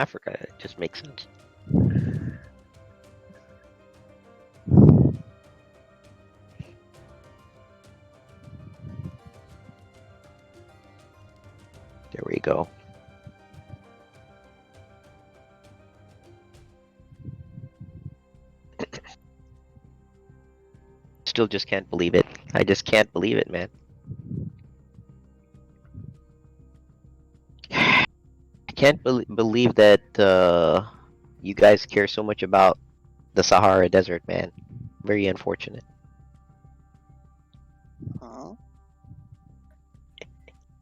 Africa. It just makes sense. There we go. Still just can't believe it. I just can't believe it, man. I can't believe that you guys care so much about the Sahara Desert, man. Very unfortunate. Huh?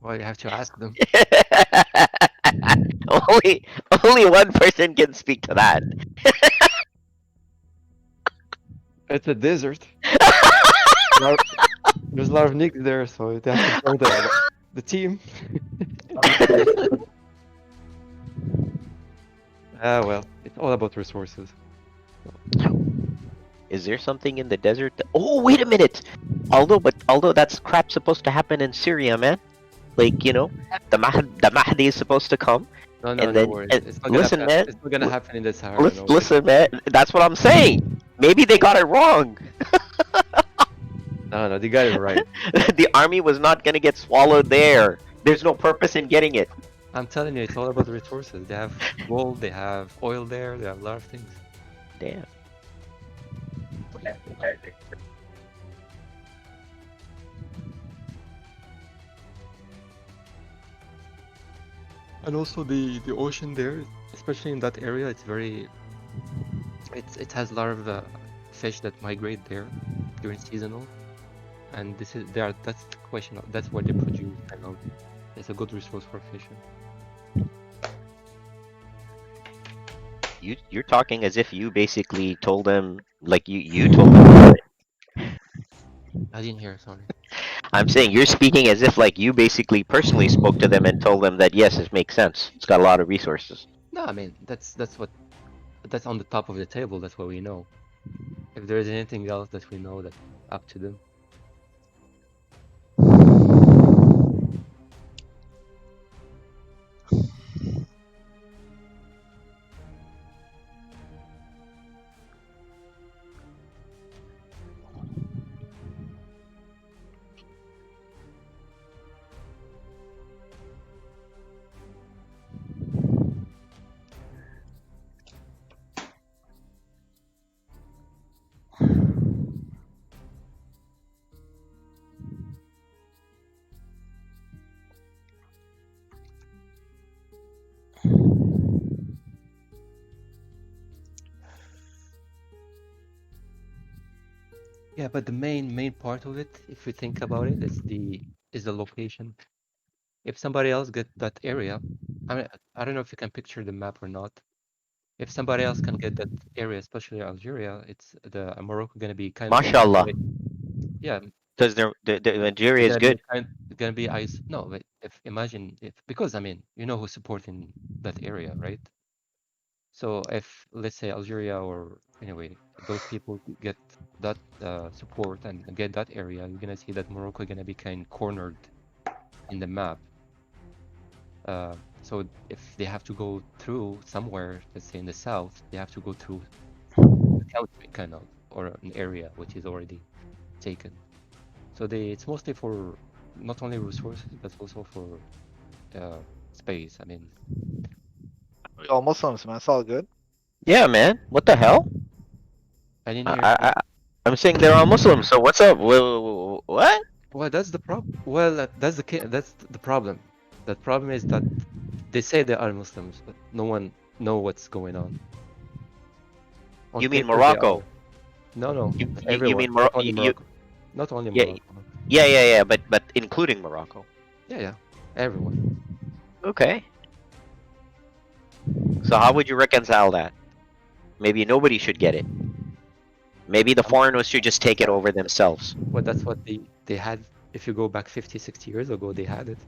Well, you have to ask them. only only one person can speak to that. It's a desert. There's a lot of nicks there, so they have to join the team. Ah, well, it's all about resources. Is there something in the desert? Oh, wait a minute. Although that's crap supposed to happen in Syria, man. Like, you know, the Mahdi is supposed to come, No, no, and no then worries. and It's not gonna listen, happen. man. It's not gonna happen in the Sahara. No worries. Listen, man. That's what I'm saying. Maybe they got it wrong. No, no, they got it right. The army was not gonna get swallowed there. There's no purpose in getting it. I'm telling you, it's all about the resources. They have gold, they have oil there, they have a lot of things. Damn. And also the ocean there, especially in that area, it's very it has a lot of fish that migrate there during seasonal, and this is there. That's the question. That's what they produce. Kind of, it's a good resource for fishing. You're talking as if you basically told them, like you told them about it. I didn't hear. Sorry. I'm saying you're speaking as if like you basically personally spoke to them and told them that yes, it makes sense. It's got a lot of resources. No, I mean that's on the top of the table. That's what we know. If there is anything else that we know, that's up to them. Yeah, but the main part of it, if you think about it, is the location. If somebody else get that area, I mean, I don't know if you can picture the map or not. If somebody else can get that area, especially Algeria, it's the Morocco gonna be kind of Mashallah, yeah, because the Nigeria it's is gonna be good. it's gonna be ice. No, but if imagine if because I mean, you know who's supporting that area, right? So if let's say Algeria or anyway, those people get that support and get that area, you're gonna see that Morocco gonna be kind of cornered in the map. So if they have to go through somewhere, let's say in the south, they have to go through the country kind of or an area which is already taken. So it's mostly for not only resources but also for space. I mean, We all Muslims, man. It's all good. Yeah, man. What the hell? I didn't I, hear. I I'm saying they're all Muslims. So what's up? What? Well, that's the problem. Well, that's that's the problem. The problem is that they say they are Muslims, but no one know what's going on. On You mean paper, they are. Morocco? No, no, You everyone, mean not Morocco? only Morocco, not only Yeah, Morocco. yeah. But including Morocco. Yeah, yeah, everyone. Okay. So how would you reconcile that? Maybe nobody should get it. Maybe the Um, foreigners should just take it over themselves. well, that's what they had. If you go back 50, 60 years ago, they had it.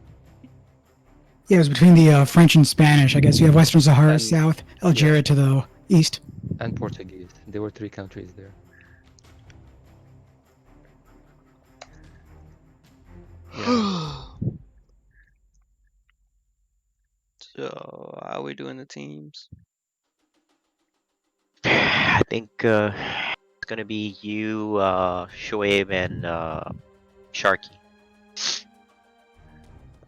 Yeah, it was between the French and Spanish. I guess you have Western Sahara And south, yeah, Algeria to the east. and Portuguese. There were three countries there. Yeah. So how are we doing the teams? I think it's gonna be you, Shoaib, and Sharky,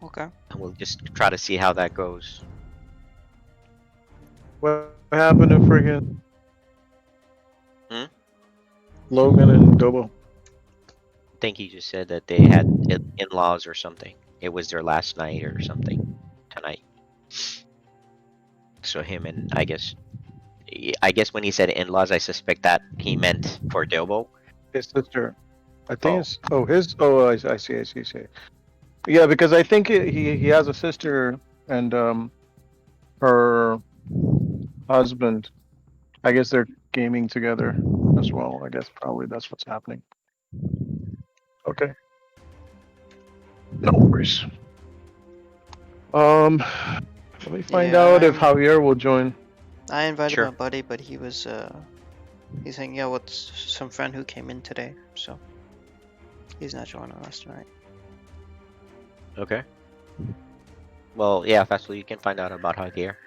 Okay. and we'll just try to see how that goes. What happened to friggin' Hmm? Logan and Dobo? I think he just said that they had in-laws or something. It was their last night or something tonight. So him and I guess when he said in-laws, I suspect that he meant for Dobo. His sister. I think Oh. it's his. Oh, I see. Yeah, because I think he has a sister and her husband. I guess they're gaming together as well. I guess probably that's what's happening. Okay. No worries. Let me find Yeah, out if I'm- Javier will join. I invited Sure. my buddy, but he was he's hanging out with some friend who came in today, so he's not joining us tonight. Okay. Well, yeah, Fastly, you can find out about Javier.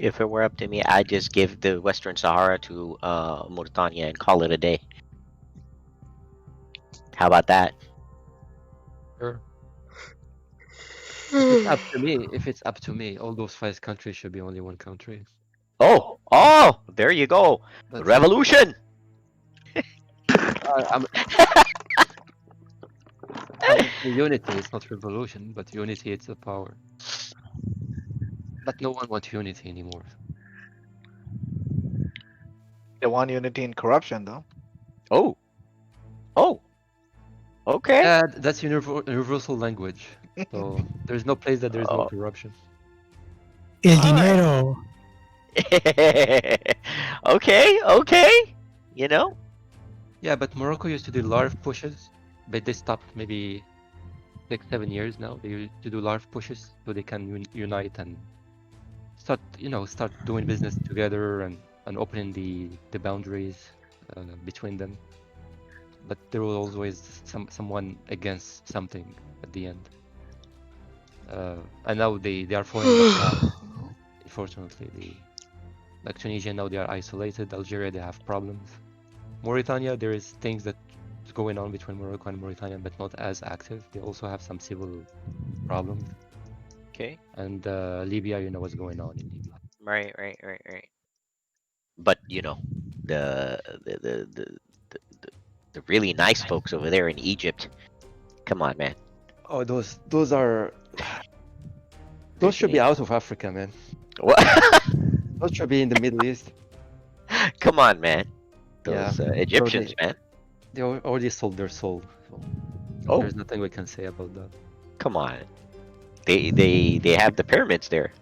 If it were up to me, I'd just give the Western Sahara to Mauritania and call it a day. How about that? Sure. If it's up to me, all those 5 countries should be only one country. Oh, there you go. That's it. Revolution. I'm for unity. It's not revolution, but unity it's a power. But no one wants unity anymore. They want unity and corruption, though. Oh. Okay. That's universal language. So there's no place that there's no Oh. corruption. El All right. dinero. Okay. You know. Yeah, but Morocco used to do large pushes, but they stopped maybe 6-7 years now. They used to do large pushes so they can unite and start doing business together and opening the boundaries between them. But there was always someone against something at the end. And now they are falling apart. Unfortunately, like Tunisia now they are isolated. Algeria they have problems. Mauritania there is things that is going on between Morocco and Mauritania, but not as active. They also have some civil problems. Okay. And Libya, you know what's going on in Libya. Right. But you know, the really nice folks over there in Egypt. Come on, man. Oh, those are those should be out of Africa, man. What? Those should be in the Middle East. Come on, man. Yeah. Those Egyptians, man. They already sold their soul. So Oh, there's nothing we can say about that. come on. They have the pyramids there.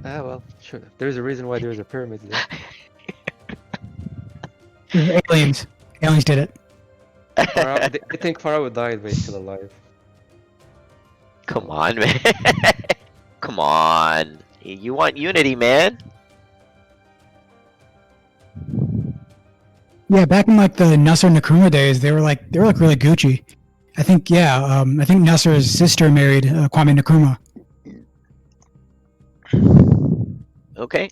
Well, sure. There's a reason why there's a pyramid there. Aliens. Aliens did it. I think Pharaoh died, but he's still alive. Come on, man. Come on. You want unity, man. Yeah, back in like the Nasser Nkrumah days, they were like really Gucci. I think Nasser's sister married Kwame Nkrumah. Okay.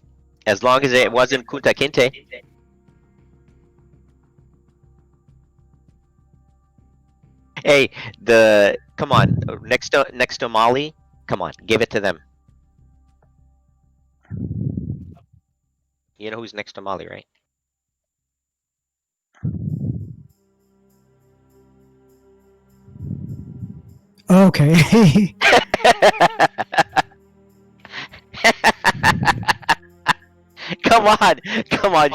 As long as it wasn't Kunta Kinte. Hey, come on, next to Mali, come on, give it to them. You know who's next to Mali, right? Okay. Come on,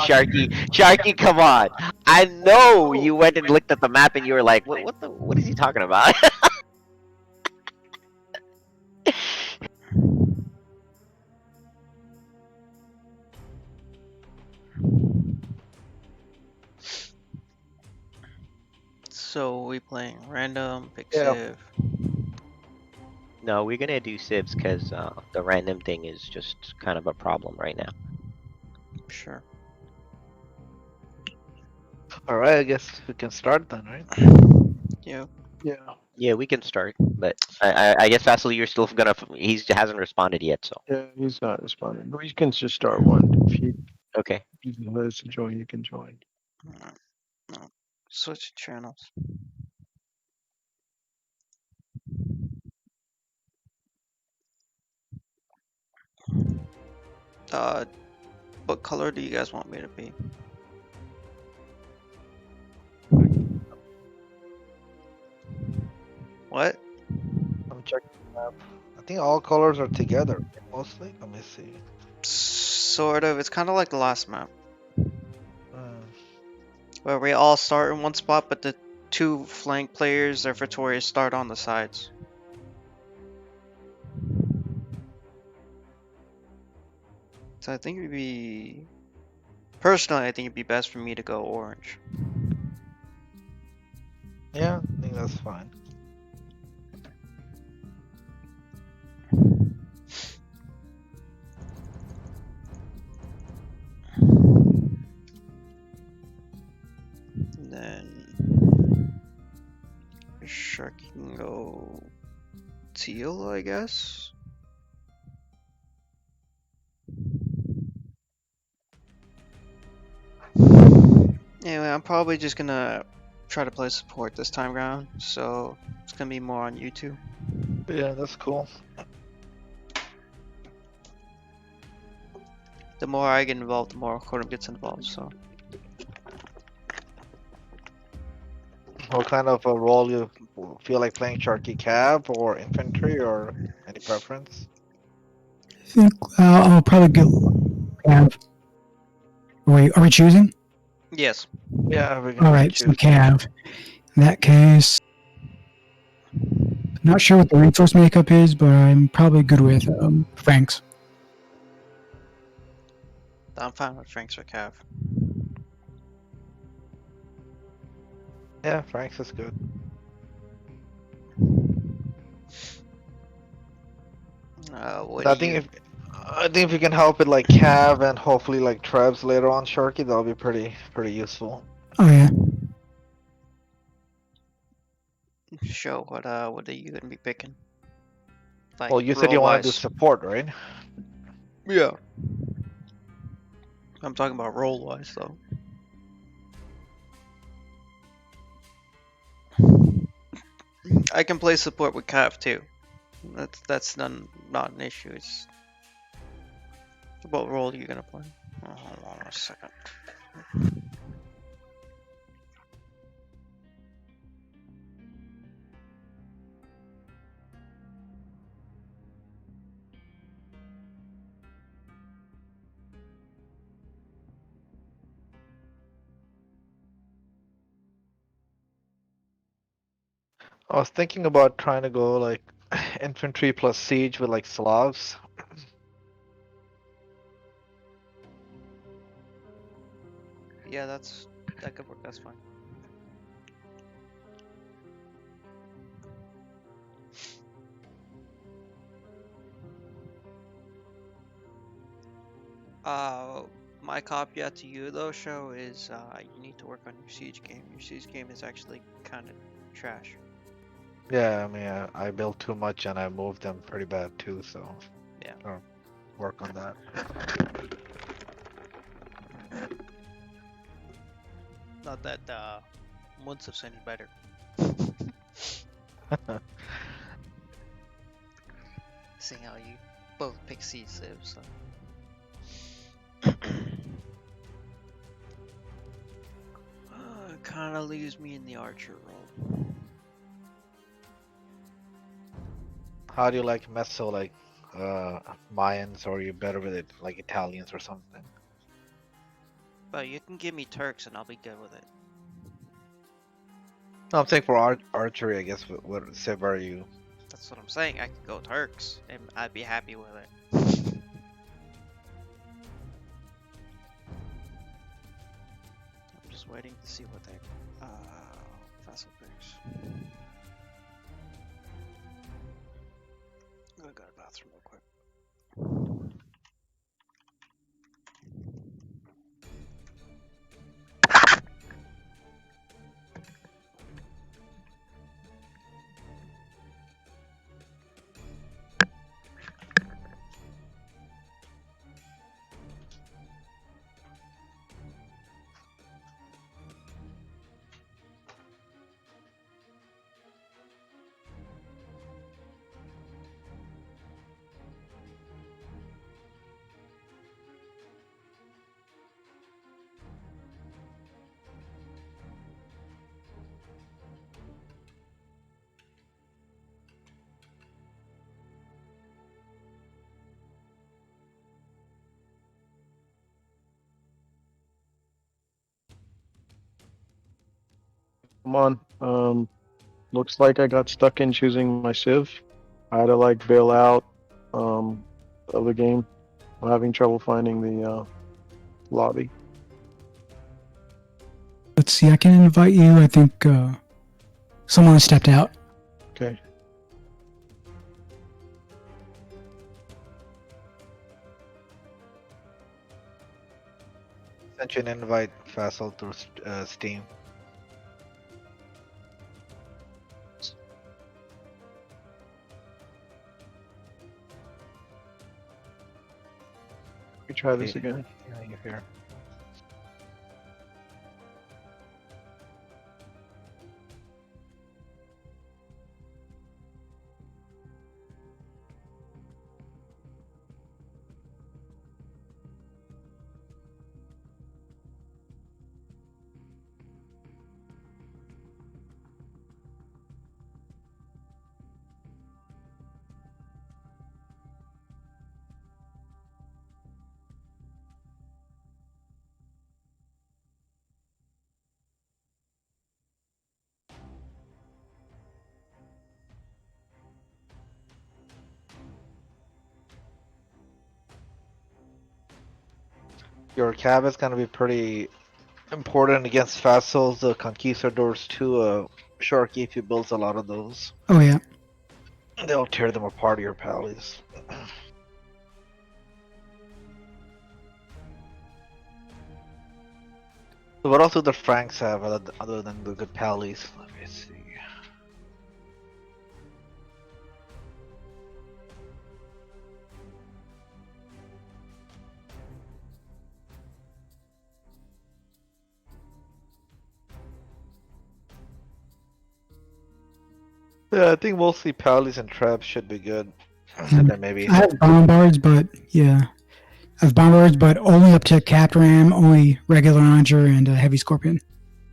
Sharky, come on. I know you went and looked at the map and you were like, what is he talking about? So we playing random, pick Yeah. civ. No, we're gonna do civs because the random thing is just kind of a problem right now. Sure. All right, I guess we can start then, right? Yeah. Yeah. Yeah, we can start, but I guess Vassal, you're still gonna. He hasn't responded yet, so Yeah, he's not responding. We can just start one. If he okay. wants to join, you can join. No. Switch channels. What color do you guys want me to be? What? I'm checking the map. I think all colors are together mostly. Let me see. Sort of. It's kind of like the last map, Uh, where we all start in one spot, but the two flank players, their victorious, start on the sides. So I think it'd be... Personally, I think it'd be best for me to go orange. yeah, I think that's fine. And then... Shark can go... teal, I guess? Anyway, I'm probably just gonna try to play support this time around, so it's gonna be more on YouTube. Yeah, that's cool. The more I get involved, the more Kodum gets involved, so... What kind of a role you feel like playing? Sharky Cav or infantry or any preference? I think I'll probably go. Cav. Wait, are we choosing? Yes. Yeah, we can All right, so choose. Cav. In that case, not sure what the resource makeup is, but I'm probably good with Franks. I'm fine with Franks or Cav. Yeah, Frank's is good. What I do think you... if you can help it like Cav and hopefully like Trebs later on Sharky, that'll be pretty useful. Oh yeah. Show what are you gonna be picking? Like, Well, you said you want to do role-wise. support, right? Yeah. I'm talking about role-wise, though. I can play support with Cav too. That's not an issue. It's what role are you gonna play? Oh, hold on a second. I was thinking about trying to go like infantry plus siege with like Slavs. Yeah, that could work. That's fine. My caveat to you though, Show, is you need to work on your siege game. Your siege game is actually kind of trash. Yeah, I mean, I built too much and I moved them pretty bad too, so Yeah. I'll work on that. Not that Munsif's any better. Seeing how you both pick siege civs, so. Kind of leaves me in the archer role. How do you like Meso, like Mayans, or are you better with it like Italians or something? But you can give me Turks and I'll be good with it. No, I'm saying for archery, I guess. What civ are you? That's what I'm saying. I could go Turks, and I'd be happy with it. I'm just waiting to see what they vessel picks. I'm gonna go to the bathroom real quick. Come on. Looks like I got stuck in choosing my civ. I had to like bail out of the game. I'm having trouble finding the lobby. Let's see. I can invite you. I think someone stepped out. Okay. Sent you an invite, Fassel, through Steam. Let me try this again. Yeah, you're here. Your cab is gonna be pretty important against Fassels, the Conquistadors too. Sharky, if you build a lot of those, Oh yeah. they'll tear them apart, your pallies. So what else do the Franks have other than the good pallies? Let me see. Yeah, I think mostly pallies and traps should be good. And then maybe I have bombards, but yeah, I have bombards, but only up to capped ram, only regular archer, and a heavy scorpion.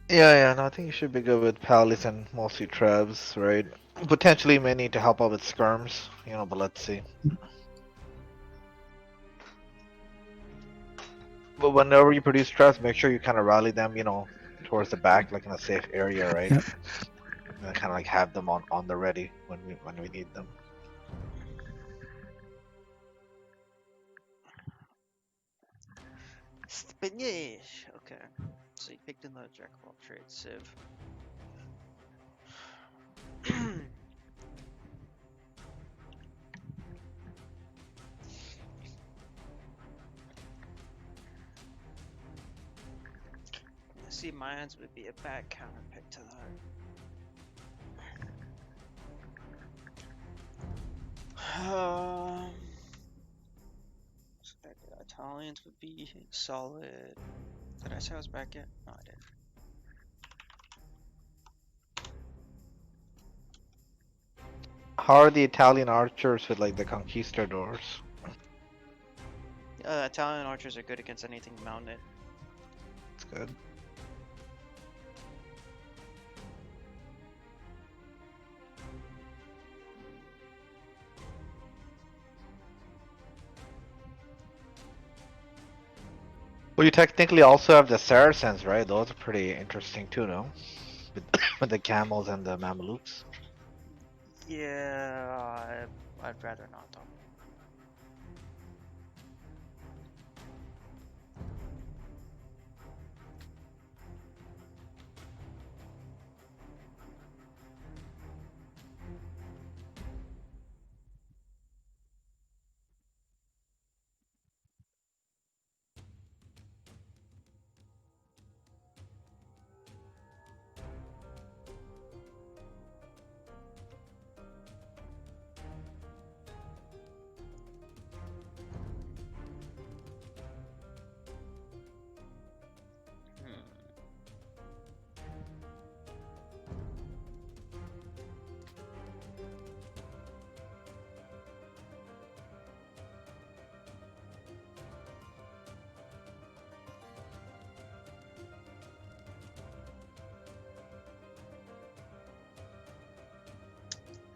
yeah, no, I think you should be good with pallies and mostly trebs, right? Potentially may need to help out with skirms, but let's see. But whenever you produce trebs, make sure you kind of rally them, towards the back, like in a safe area, right? Yep. And kind of like have them on the ready when we need them. Spanish. Okay. So you picked another jack of all trades, Civ. I see mines would be a bad counter pick to that. So the Italians would be solid. Did I say I was back yet? No, I didn't. How are the Italian archers with like the conquistadors? Italian archers are good against anything mounted. It's good. Well, you technically also have the Saracens, right? Those are pretty interesting too, no? With With the camels and the Mamelukes. Yeah, I'd rather not though.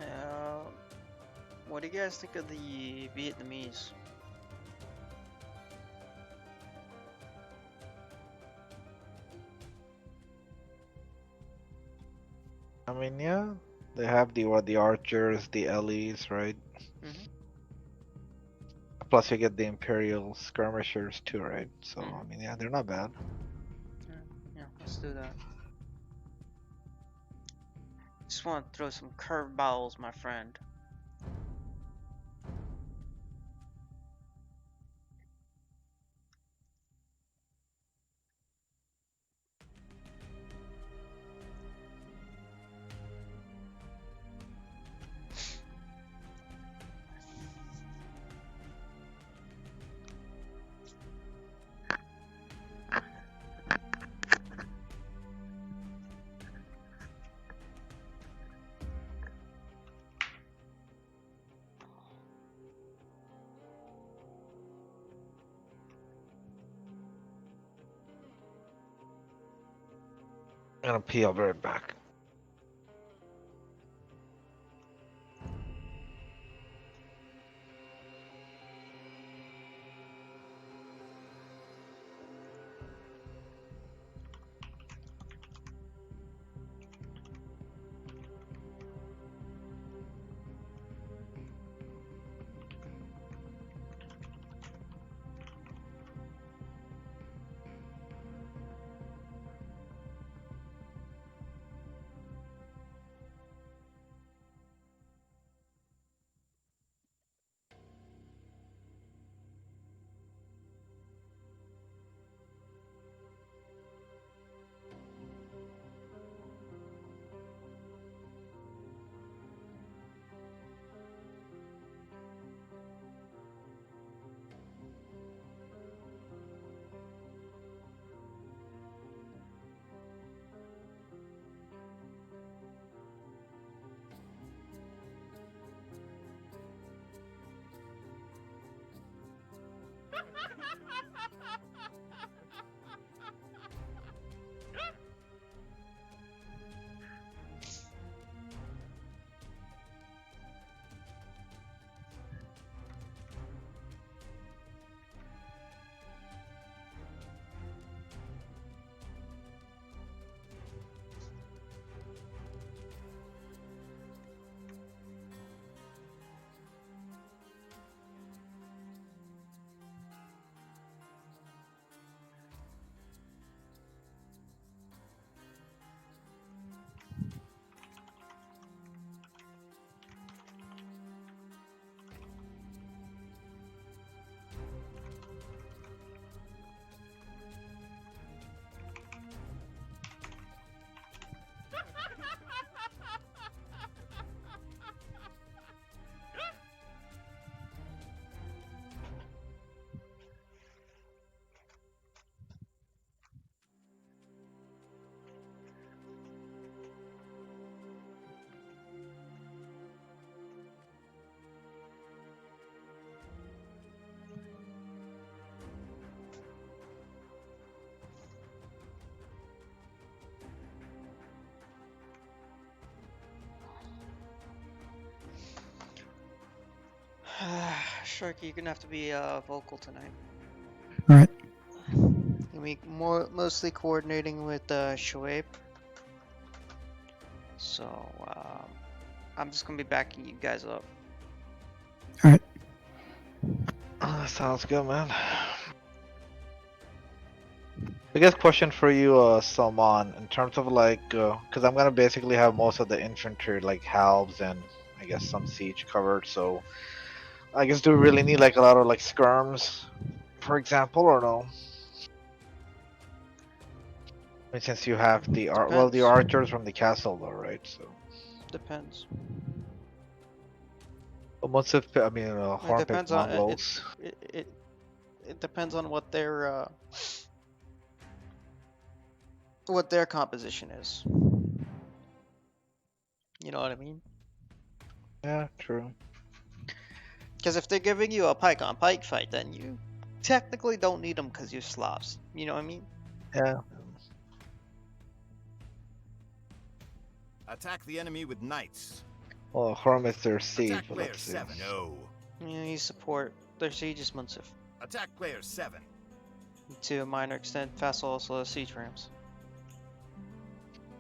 Uh, what do you guys think of the Vietnamese? I mean, yeah, they have the archers, the Ellies, right? Mhm. Plus you get the Imperial skirmishers too, right? So I Mhm. mean, yeah, they're not bad. Yeah, let's do that. Just want to throw some curveballs, my friend. I'm gonna pee. I'll be right back. Sharky, you're gonna have to be vocal tonight. All right. Mostly coordinating with Shoaib. So I'm just gonna be backing you guys up. Sounds good, man. I guess question for you, Salman, in terms of like, because I'm gonna basically have most of the infantry, like halves and I guess some siege covered. So I guess do we really need like a lot of like skirms, for example, or no? I mean, since you have the the Depends. archers from the castle, though, right? So, Depends. but most of I mean, It hornpick depends on Mongols. it depends on what their composition is. You know what I mean? Yeah, true. Because if they're giving you a pike on pike fight, then you technically don't need them because you're Slavs. You know what I mean? Yeah. Attack the enemy with knights. Well, Horm is their siege, Attack but player let's see. 7. No. Yeah, you support their siege is Munsif. Attack player 7. To a minor extent, Fassel also has siege rams.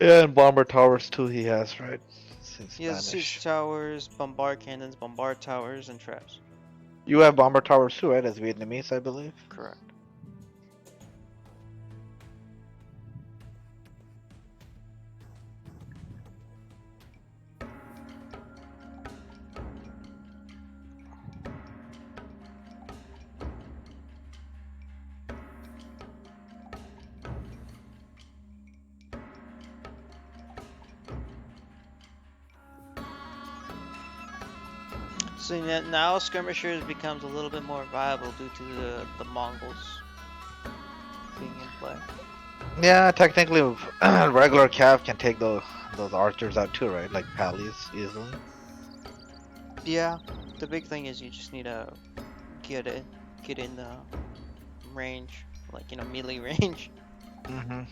Yeah, and bomber towers too. He has, right? Since He has Spanish. siege towers, bombard cannons, bombard towers, and traps. You have bomber towers too, right? As Vietnamese, I believe. Correct. So now skirmishers becomes a little bit more viable due to the Mongols being in play. Yeah, technically, regular cav can take those archers out too, right? Like pallies easily. Yeah, the big thing is you just need to get in the range, like melee range. Mm-hmm.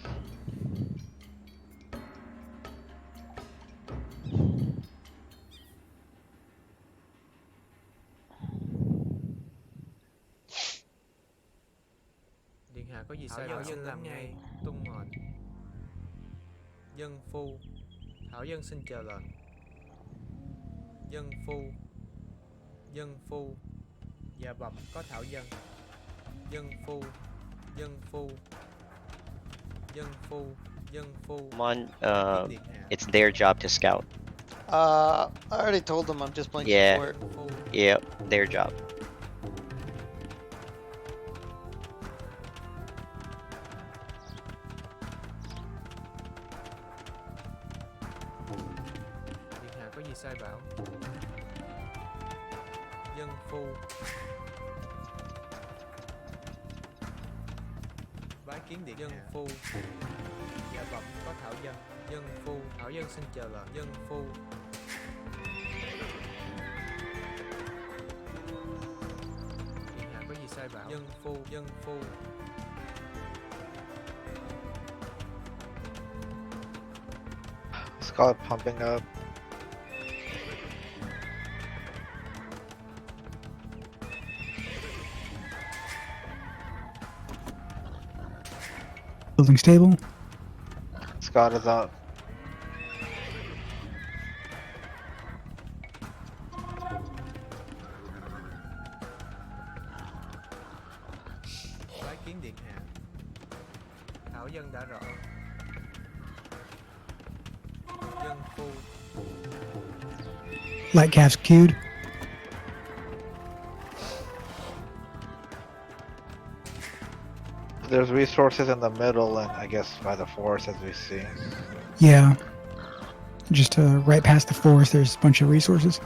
Điện hạ có gì sai bảo dân làm ngay. Tung mệnh. Dân phu. Thảo dân xin chờ lệnh. Dân phu. Dân phu. Dạ bẩm có thảo dân. Dân phu. Dân phu. Dân phu. Dân phu. Come on, Điện hạ. it's their job to scout. I already told them I'm just playing Yeah. support. Phu. Yep, their job. Điện hạ có gì sai bảo. Dân phu. Bái kiến điện dân phu. Dạ bẩm có thảo dân. Dân phu. Thảo dân xin chờ lệnh. Dân phu. Điện hạ có gì sai bảo. Dân phu. Dân phu. Scott pumping up. Building stable. Scott is out. Bái kiến điện hạ. Thảo dân đã rõ. Dân phu. Light calves queued. There's resources in the middle, and I guess by the forest, as we see. Yeah. Just right past the forest, there's a bunch of resources.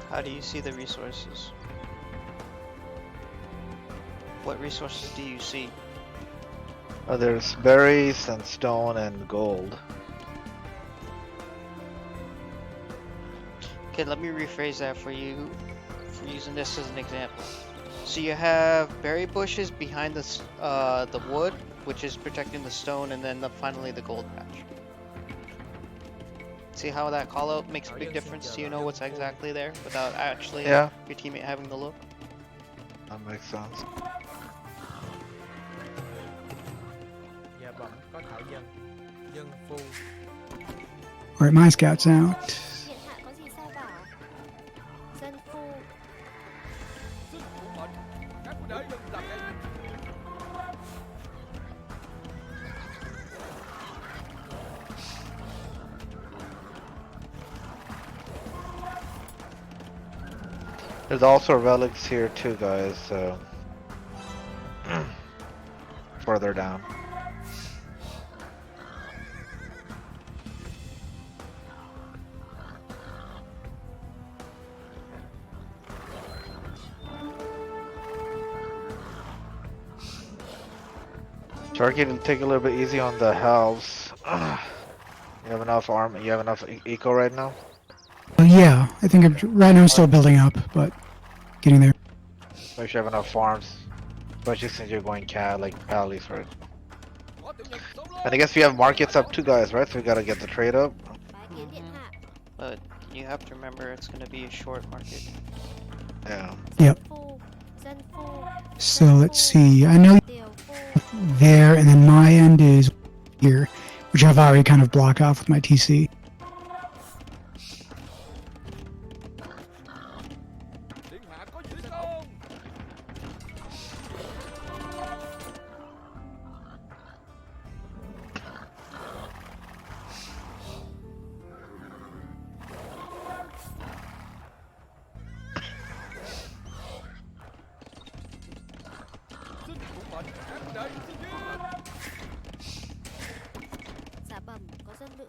How do you see the resources? What resources do you see? There's berries and stone and gold. Okay, let me rephrase that for you, for using this as an example. So you have berry bushes behind the wood, which is protecting the stone, and then finally the gold patch. See how that call out makes a big difference? So you know what's exactly there without actually Yeah, your teammate having to look. that makes sense. thảo dân. Dân phu. Alright, my scout's out. Điện hạ có gì sai bảo? Dân phu. There's also relics here too, guys. So further down. Turkey, take a little bit easy on the halves. You have enough arm. You have enough eco right now. Yeah, I think right now I'm still building up, but getting there. Make sure you have enough farms, especially since you're going cat like alleys, right? And I guess we have markets up too, guys, right? So we gotta get the trade up. Bái kiến điện hạ. But you have to remember it's going to be a short market. Yeah. Yep. Phu. Dân phu. So let's see. I know Điều phu. there, and then my end is here, which I've already kind of blocked off with my TC. Dạ bẩm có dân nữ.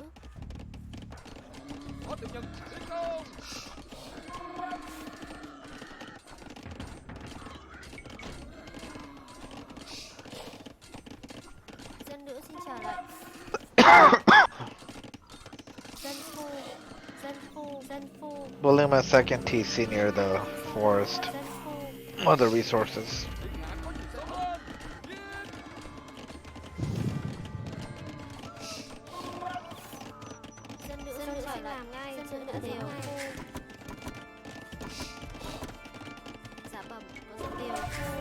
Dân nữ xin trả lại. Dân phu. Dân phu. Dân phu. Building my second TC near the forest. Dân phu. Other resources. Dân nữ xin trả lại ngay. Dân nữ điều phu. Dạ bẩm có dân điều phu.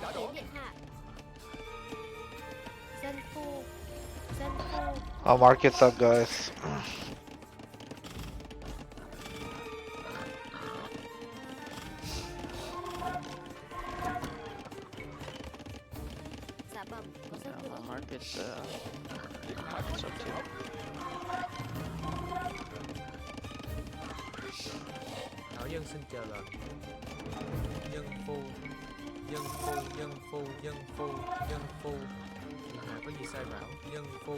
Bái kiến điện hạ. Dân phu. Dân phu. I'll mark it up, guys. Dạ bẩm có dân nữ. Market market's up too. Thảo dân xin chờ lệnh. Dân phu. Dân phu. Dân phu. Dân phu. Dân phu. Điện hạ có gì sai bảo? Dân phu.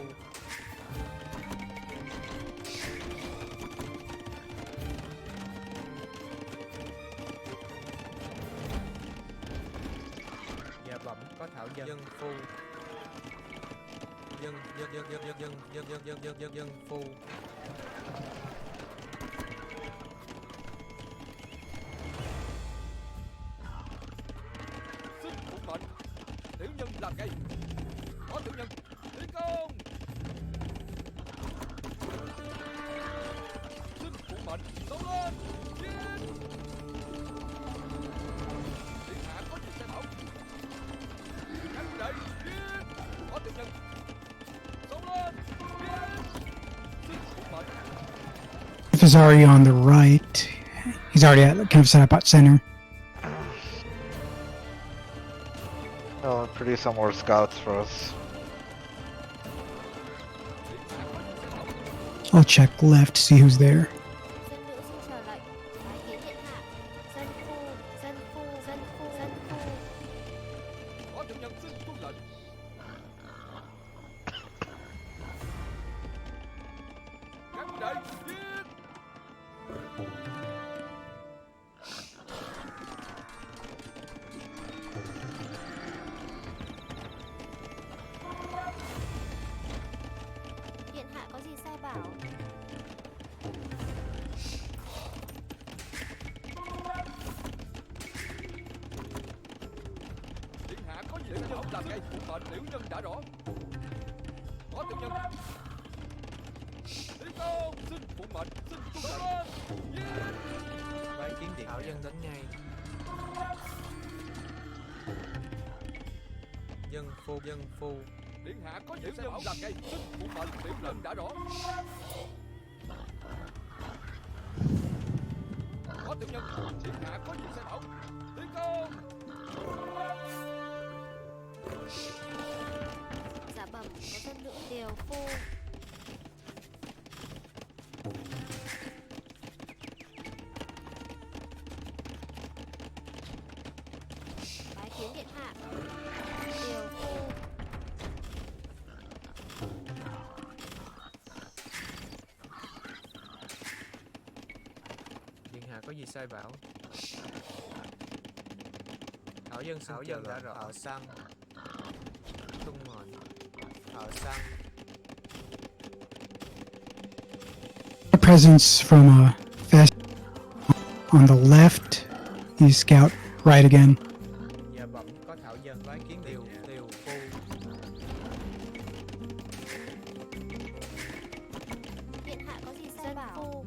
Dạ bẩm có thảo dân. Dân phu. Dân dân phu. Tiểu nhân làm ngay. Có tiểu nhân tiến công. Xin phụ mệnh xông lên. Giết. Điện hạ có gì sai bảo. Các huynh đệ giết. Có tiểu nhân xông lên. Giết. Xin phụ mệnh. Is already on the right. He's already kind of set up at center. I'll produce some more scouts for us. I'll check left, see who's there. Dân nữ xin trả lại. Bái kiến điện hạ. Dân phu. Dân phu. Dân phu. Dân phu. Có tiểu nhân xin tuân lệnh. Các huynh đệ giết. tiểu nhân làm ngay phụ mệnh tiểu nhân đã rõ. Có tiểu nhân. Tiến công xin phụ mệnh xin tuân lệnh. Bái kiến điện thảo dân đến ngay. Dân phu. Điện hạ có tiểu nhân làm ngay xin phụ mệnh tiểu nhân đã rõ. Có tiểu nhân. Điện hạ có gì sai bảo. Tiến công. Dạ bẩm có dân nữ điều phu. Bái kiến điện hạ. Điều phu. Điện hạ có gì sai bảo. Thảo dân đã rõ. Thảo săn. Tuân mệnh. Thảo săn. A presence from fast on the left. You scout right again. Dạ bẩm có thảo dân bái kiến điều phu. Điện hạ có gì sai bảo.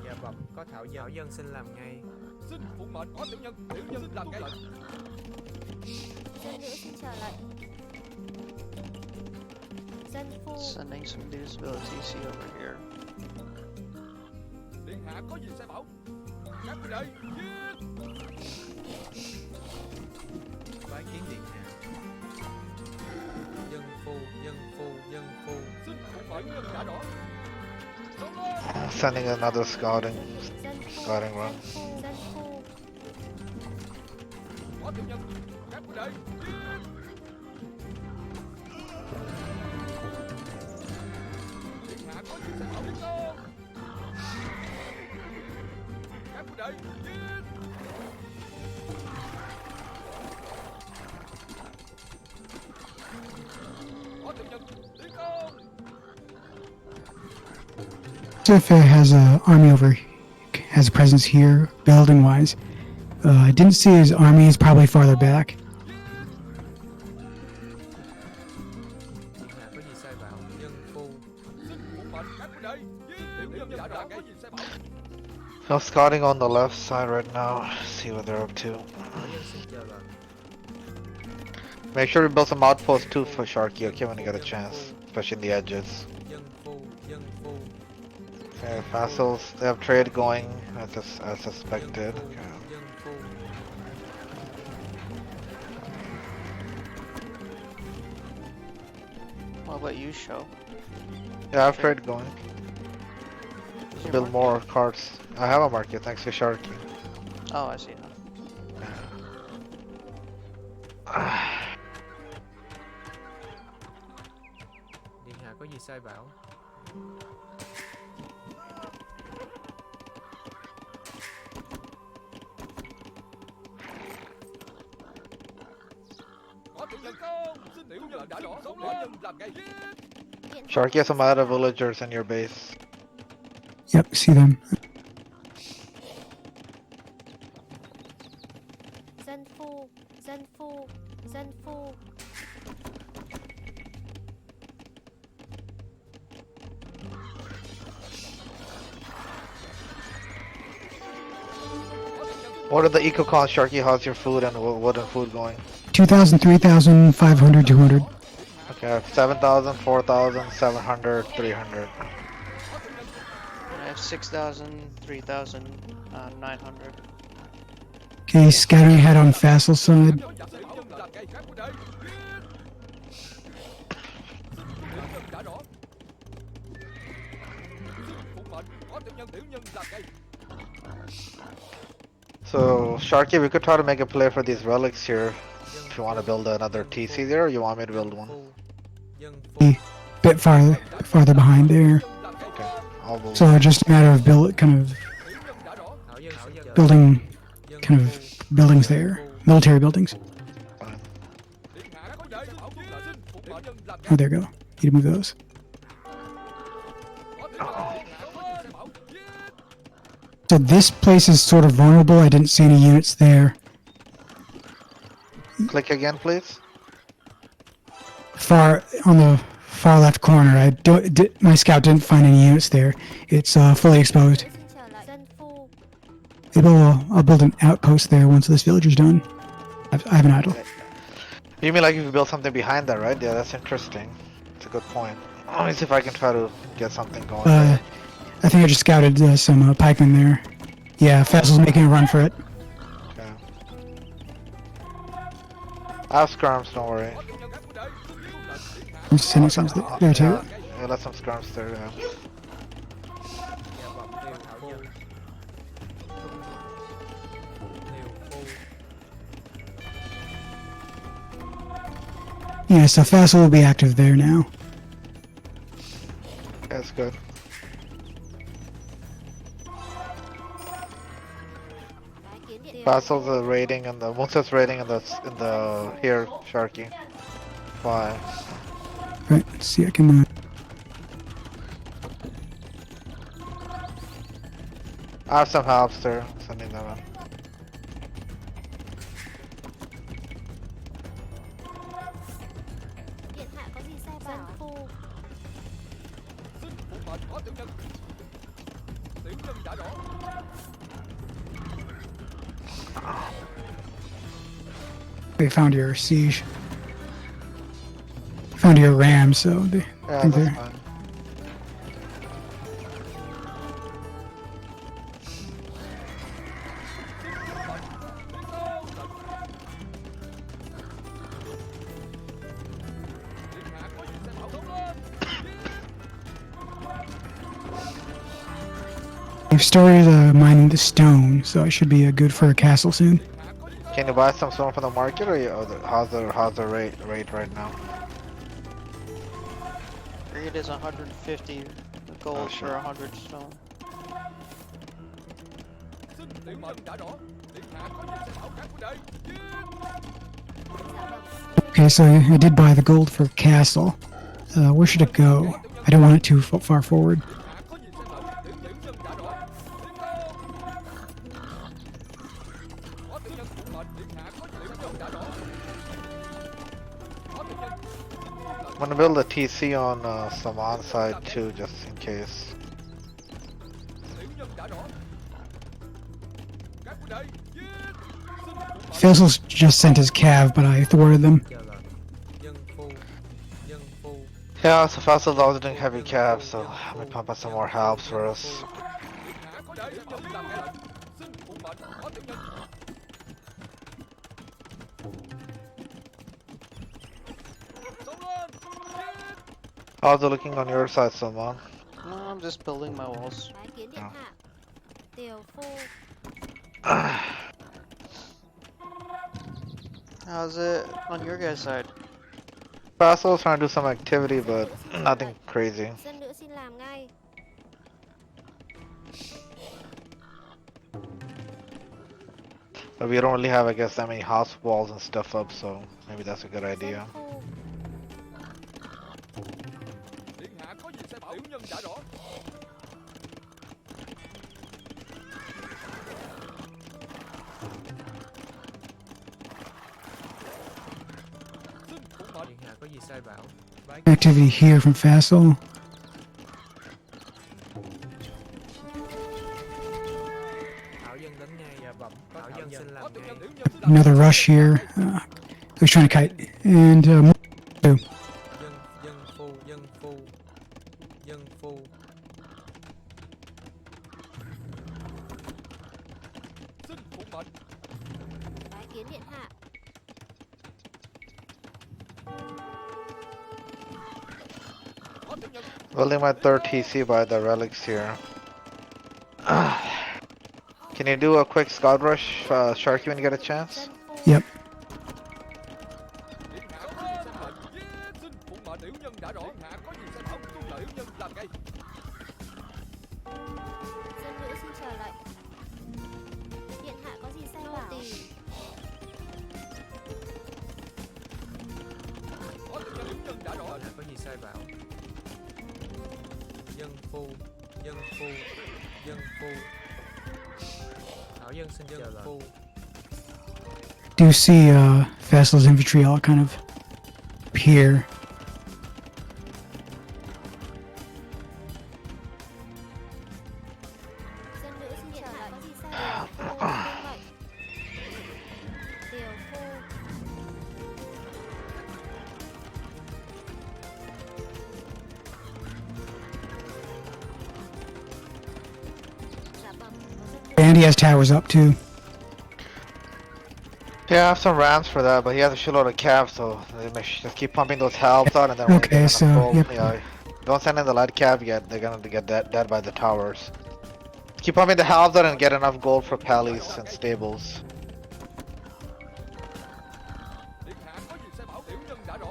Dạ bẩm có thảo dân xin làm ngay. Xin phụ mệnh có tiểu nhân xin làm ngay. Dân nữ xin chờ lệnh. Dân phu. Sending some visibility CC over here. Điện hạ có gì sai bảo. Các vị đây. Bái kiến điện hạ. Dân phu. Xin phụ mệnh nhân đã rõ. Xông lên. Sending another scouting Dân phu. run. Dân phu. Có tiểu nhân. Các vị đây. Điện hạ có gì sai bảo. Tiến công. Các vị đây. Có tiểu nhân. Tiến công. SFA has a army has a presence here, building wise. I didn't see his army. He's probably farther back. Điện hạ có gì sai bảo. Dân phu. Xin phụ mệnh các vị đây. Tiểu nhân đã rõ có gì sai bảo. I'm scouting on the left side right now. See what they're up to. Thảo dân xin chờ lệnh. Make sure to build some outposts too for Sharky, okay, when you get a chance. Especially in the edges. Dân phu. Okay, vassals, they have trade going as suspected. Okay. Dân phu. What about you, Show? Yeah, I have trade going. Is your Build market? more carts. I have a market thanks to Sharky. Oh, I see now. Điện hạ có gì sai bảo. Có tiểu nhân công. Xin tiểu nhân đã rõ. Xông lên. Làm ngay. Điện hạ Sharky has some other villagers in your base. Yep, see them. dân phu. Dân phu. Dân phu. What are the eco cons, Sharky? How's your food and wood and food going? 2,000, 3,000, 500, 200. Okay, I have 7,000, 4,000, 700, 300. I have 6,000, 3,000, 900. Okay, scouting ahead on Fassel's side. Tiểu nhân làm ngay. Các vị đây. Tiểu nhân đã rõ. Xin phụ mệnh có tiểu nhân làm ngay. So, Sharky, we could try to make a play for these relics here. If you want to build another TC there, or you want me to build one? Dân phu. Bit farther behind there. Okay, I'll build. So just a matter of Thảo dân xin chờ lệnh. building Dân kind of phu. buildings there, military buildings. Fine. Oh, there you go. Need to move those. So this place is sort of vulnerable. I didn't see any units there. Click again, please. Far on the far left corner. My scout didn't find any units there. It's fully exposed. Xin trở lại. Dân phu. Maybe I'll build an outpost there once this villager's done. I have an idol. You mean like if you build something behind that, right? Yeah, that's interesting. It's a good point. Let me see if I can try to get something going there. I think I just scouted some pikemen there. Yeah, Fazil's making a run for it. Okay. I have skirms, don't worry. Có công nhân các quân đội chủ yếu là điện hạ I'm just sending some there too. Yeah, let some skirms there, yeah. Dạ vọng liều thảo dân. Liều phu. Yeah, so Fazil will be active there now. That's good. Bái kiến điện. Basil's raiding and the Musa's raiding in the here, Sharky. Why? Right, let's see, I can. I have some helps there. Sending them in. Điện hạ có gì sai bảo? Dân phu. xin phục mệnh có tiểu nhân. Tiểu nhân đã rõ. They found your siege. Found your ram, so they Yeah, think that's they're. fine. Điện hạ có gì sai bảo tốt lên. They've started mining the stone, so it should be good for a castle soon. Hạ có gì Can you buy some stone from the market, or how's the rate right now? It is 150 gold Oh, for shit. 100 stone. xin tiểu nhân đã rõ. Điện hạ có gì sai bảo các quân đội. Okay, so I did buy the gold for castle. Where should it go? I don't want it too far forward. Hạ có gì sai bảo. Tiểu nhân đã rõ. Tiến đâu. Có tiểu nhân phục mệnh. Điện hạ có gì tiểu nhân đã rõ. Có tiểu nhân. I'm gonna build a TC on Saman side too, just in case. Tiểu nhân đã rõ. Các quân đội. Giết. Xin phục mệnh. Fazil's just sent his cav, but I thwarted them. Chờ lệnh. Dân phu. Dân phu. Yeah, so Fasil's always doing heavy cav, so let me pump out some more helps for us. Điện hạ có đại tiểu nhân làm nghe lệnh. Xin phục mệnh. Có tiểu nhân. Xông lên. Giết. How's it looking on your side, Saman? No, I'm just building my walls. Bái kiến điện hạ. Tiểu phu. How's it on your guys' side? Fasil's trying to do some activity, but nothing crazy. Dân nữ xin làm ngay. But we don't really have, I guess, that many house walls and stuff up, so maybe that's a good idea. Dân phu. Điện hạ có gì sai bảo. Tiểu nhân đã rõ. Xin phục mệnh. Điện hạ có gì sai bảo. Bái Activity here from Fasil. thảo dân đến ngay. Dạ vọng. Thảo dân xin Có làm tiểu ngay. nhân. Tiểu nhân cứ làm. Another rush here. Who's trying to kite? And Dân phu. Dân phu. Dân phu. Xin phục mệnh. Bái kiến điện hạ. Có tiểu nhân. Building my third TC by the relics here. Can you do a quick scout rush, Sharky, when you get a chance? Dân phu. yep. Điện hạ có gì sai mệnh. Giết. Xin phục mệnh. Tiểu nhân đã rõ. Điện hạ có gì sai bảo. Tuân lệnh. Tiểu nhân làm ngay. Dân nữ xin chờ lệnh. Điện hạ có gì sai bảo? Tỳ. Có tiểu nhân. Tiểu nhân đã rõ. Điện hạ có gì sai bảo. Dân phu. Dân phu. Dân phu. Thảo dân xin chờ lệnh. Phu. do see Vessel's infantry all kind of appear. Dân nữ xin trở lại. Có gì sai điều phu vâng lệnh. Điều phu. Dạ vâng. Có dân And he has towers up too. Yeah, I have some rams for that, but he has a shitload of cav, so just keep pumping those halves out, and then when Okay, they get so, enough gold, yep. yeah, don't send in the light cav yet. They're gonna get dead by the towers. Keep pumping the halves out and get enough gold for pallies and stables. Điện hạ có gì sai bảo tiểu nhân đã rõ.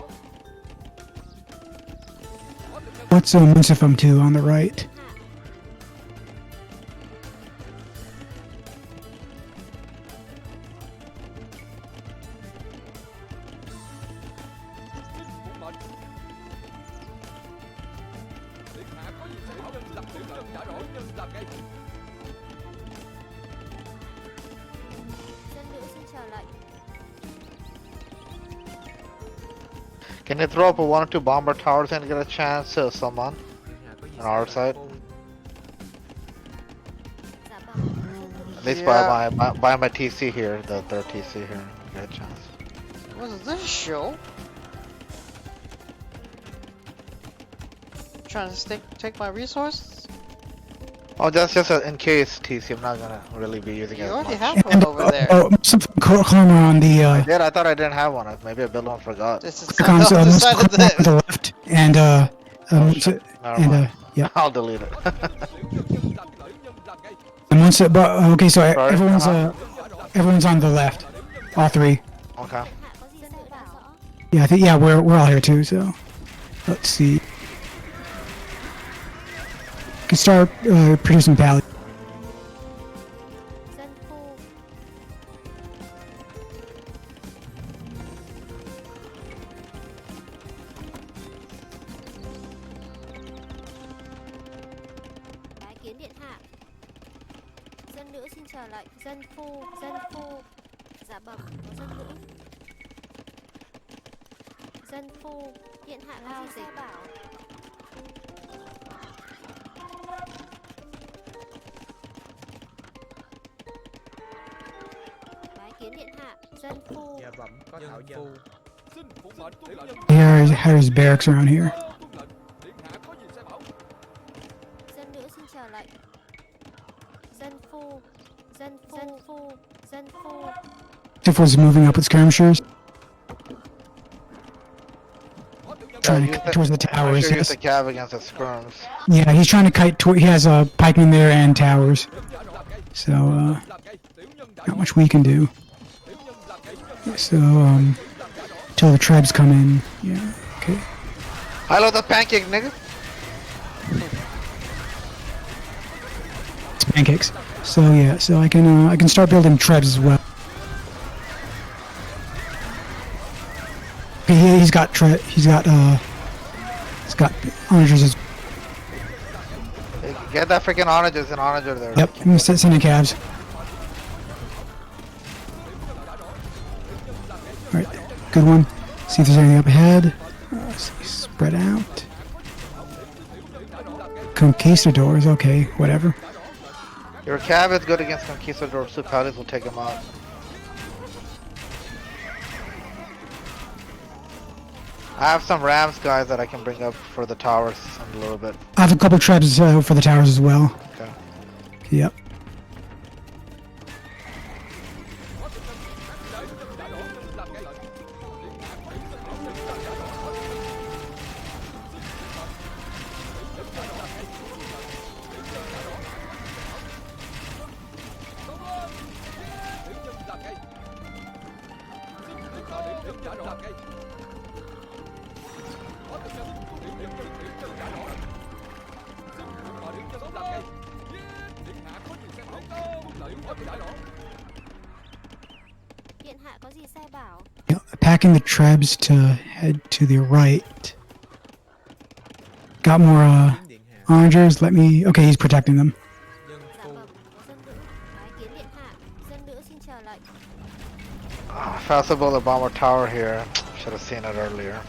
Có tiểu nhân What's Munsifum too on the right? phục mệnh. Điện hạ có gì sai bảo tiểu nhân đã rõ. Nhân làm ngay. Dân nữ xin trở lại. Can you throw up a 1 or 2 bomber towers and get a chance, someone? Điện hạ có gì On sai our bảo side. phu. Dạ vâng. Dân nữ. At least Yeah. by my TC here, the third TC here. Get a chance. What is this show? Trying to take my resources? Oh, that's just in case TC. I'm not gonna really be using it You as already much. have one over there. Climber on the I did. I thought I didn't have one. Maybe I built one, forgot. This is comms, the other side of on the the. left, and Oh, shit. Never and mind. yeah. I'll delete it. Tiểu nhân làm ngay. And once, but okay, so Sorry, everyone's uh-huh. everyone's on the left, all three. Okay. Điện hạ có gì sai bảo. Yeah, I think we're all here too. So let's see. Can start producing pally. Dân phu. Bái kiến điện hạ. Dân nữ xin trở lại. Dân phu. Dạ bẩm, có dân nữ. Dân phu. Điện hạ lao dịch bảo. Bái kiến điện hạ. Dân phu. Dạ bẩm có thảo Dân dân. phu. Xin phục mệnh tiểu nhân. Harry's barracks around here. Tuân lệnh. Điện hạ có gì sai bảo. Dân nữ xin trở lại. Dân phu. Tiffle's moving up with skirmishers, Có tiểu nhân. trying to Use cut towards the I'm towers. sure use Yes. the cav against the skirms. Yeah, he's trying to kite toward. He has a pikeman there and towers, so Làm ngay. Tiểu nhân đã not rõ. much we can do. Tiểu nhân làm ngay. So till the tribes come in. Yeah. Okay. I love the pancake, nigga. Pancakes. So yeah, so I can start building tribes as well. Okay, he's got onagers as Hey, get that freaking onager and onager there. yep. I'm sending calves. All right, good one. See if there's anything up ahead. Spread out. Conquistadors. Okay, whatever. Your cav is good against conquistadors, so pallies will take him out. I have some rams, guys, that I can bring up for the towers in a little bit. I have a couple tribes for the towers as well. Okay. Yep. Điện hạ có gì sai bảo. Yep. Packing the tribes to head to the right. Got more Điện hạ. onagers. Let me. Okay, he's protecting them. Dân Dạ phu. bẩm, có dân nữ. Bái kiến điện hạ. Dân Dân nữa xin trở lệnh. Faster build a bomber tower here. Should have seen it earlier.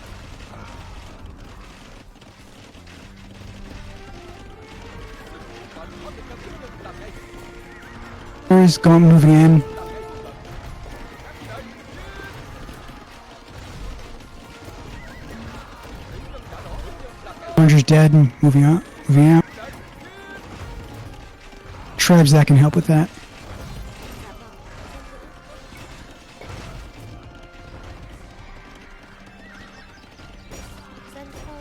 There's going moving in. Ranger's dead and moving out. Moving out. Trebs that can help with that. Dân phu.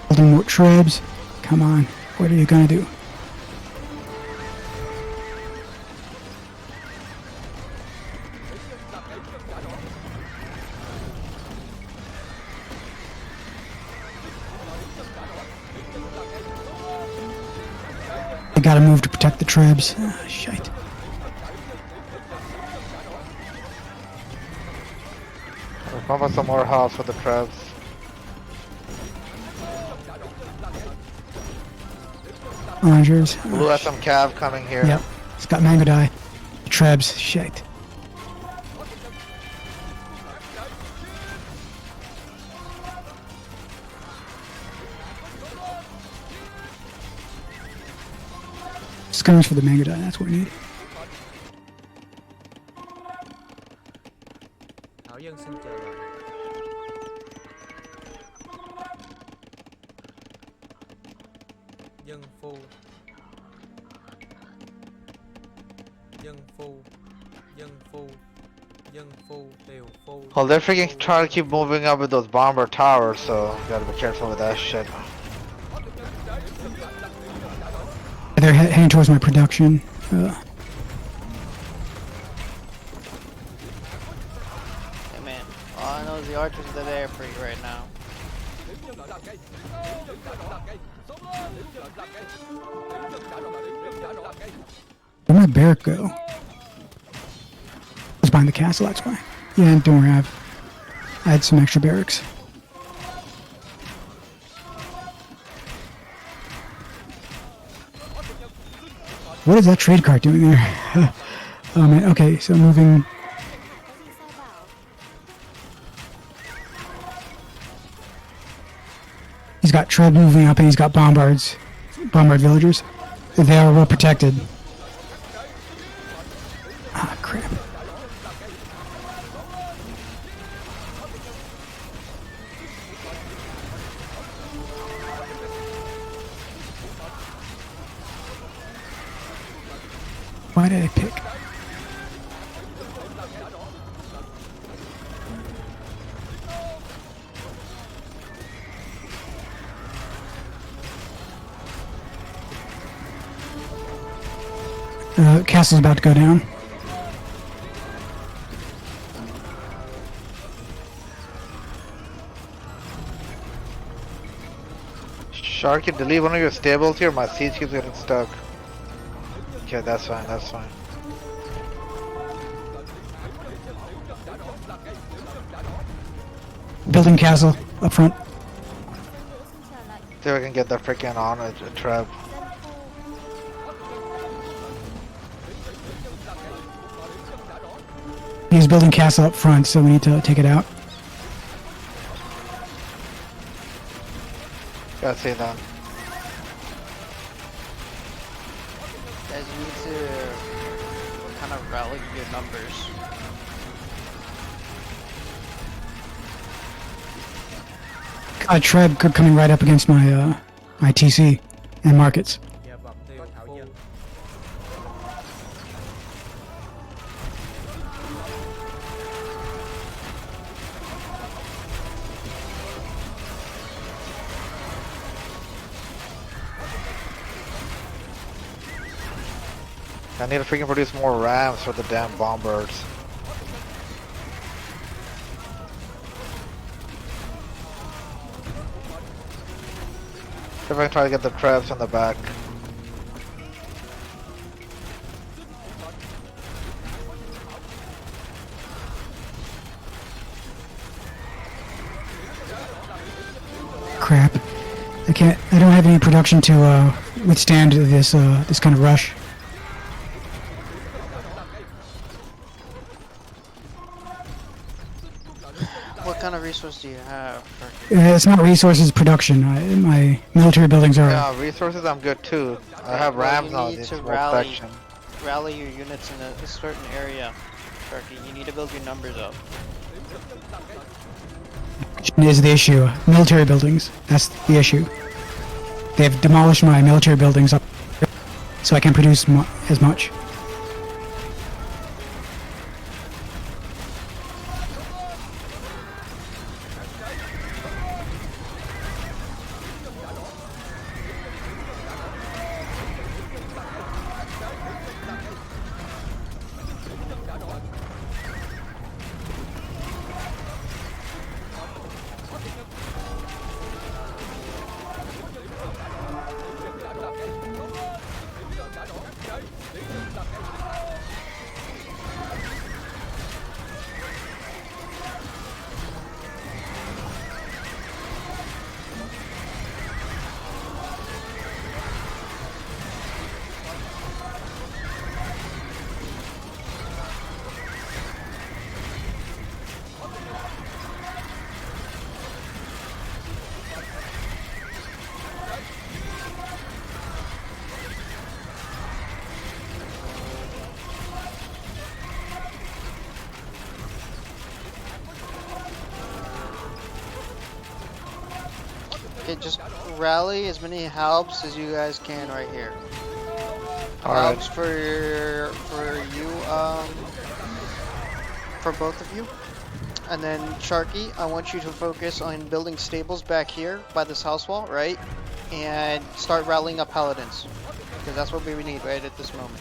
Building more trebs. Come on. What are you gonna do? I gotta move to protect the trebs. Ah, shite. Let's pump up some more house for the Trebs. Rangers. Blue has some cav coming here. Yep. It's got mango dye. Trebs. Shite. Skirmish for the mango dye. That's what we need. Thảo dân xin chờ đợi. Dân phu. Dân phu. Dân phu. Dân phu. Tiều phu. Well, they're freaking trying to keep moving up with those bomber towers, so gotta be careful with that shit. They're heading towards my production. Hey man, all I know is the archers are there for you right now. Where'd my barrack go? It was behind the castle, that's why. Yeah, don't worry, I had some extra barracks. What is that trade cart doing there? Oh man, okay, so moving. He's got Tread moving up and he's got bombards. Bombard villagers. They are well protected. Ah, crap. Why did I pick? Castle's about to go down. Sharky, delete one of your stables here. My siege keeps getting stuck. Okay, that's fine, that's fine. Building castle up front. See if I can get the freaking on a trap. He's building castle up front, so we need to take it out. Gotta see that. Guys, you need to kind of rally your numbers. Treb coming right up against my my TC and markets. Dạ vọng Tiều Thảo dân. I need to freaking produce more rams for the damn bombers. See if I can try to get the traps on the back. Crap. I I can't. I don't have any production to withstand this this kind of rush. What kind of resource do you have? It's not resources, production. My military buildings are. Yeah, resources I'm good too. I have Well, rams you now. need It's to more rally. protection. Rally your units in a certain area, Sharky. You need to build your numbers up. Is the issue military buildings? That's the issue. They've demolished my military buildings up, so I can't produce as much. Okay, just rally as many halbs as you guys can right here. Alright. Halbs for you, for both of you. And then Sharky, I want you to focus on building stables back here by this house wall, right? And start rallying up paladins. Because that's what we need right at this moment.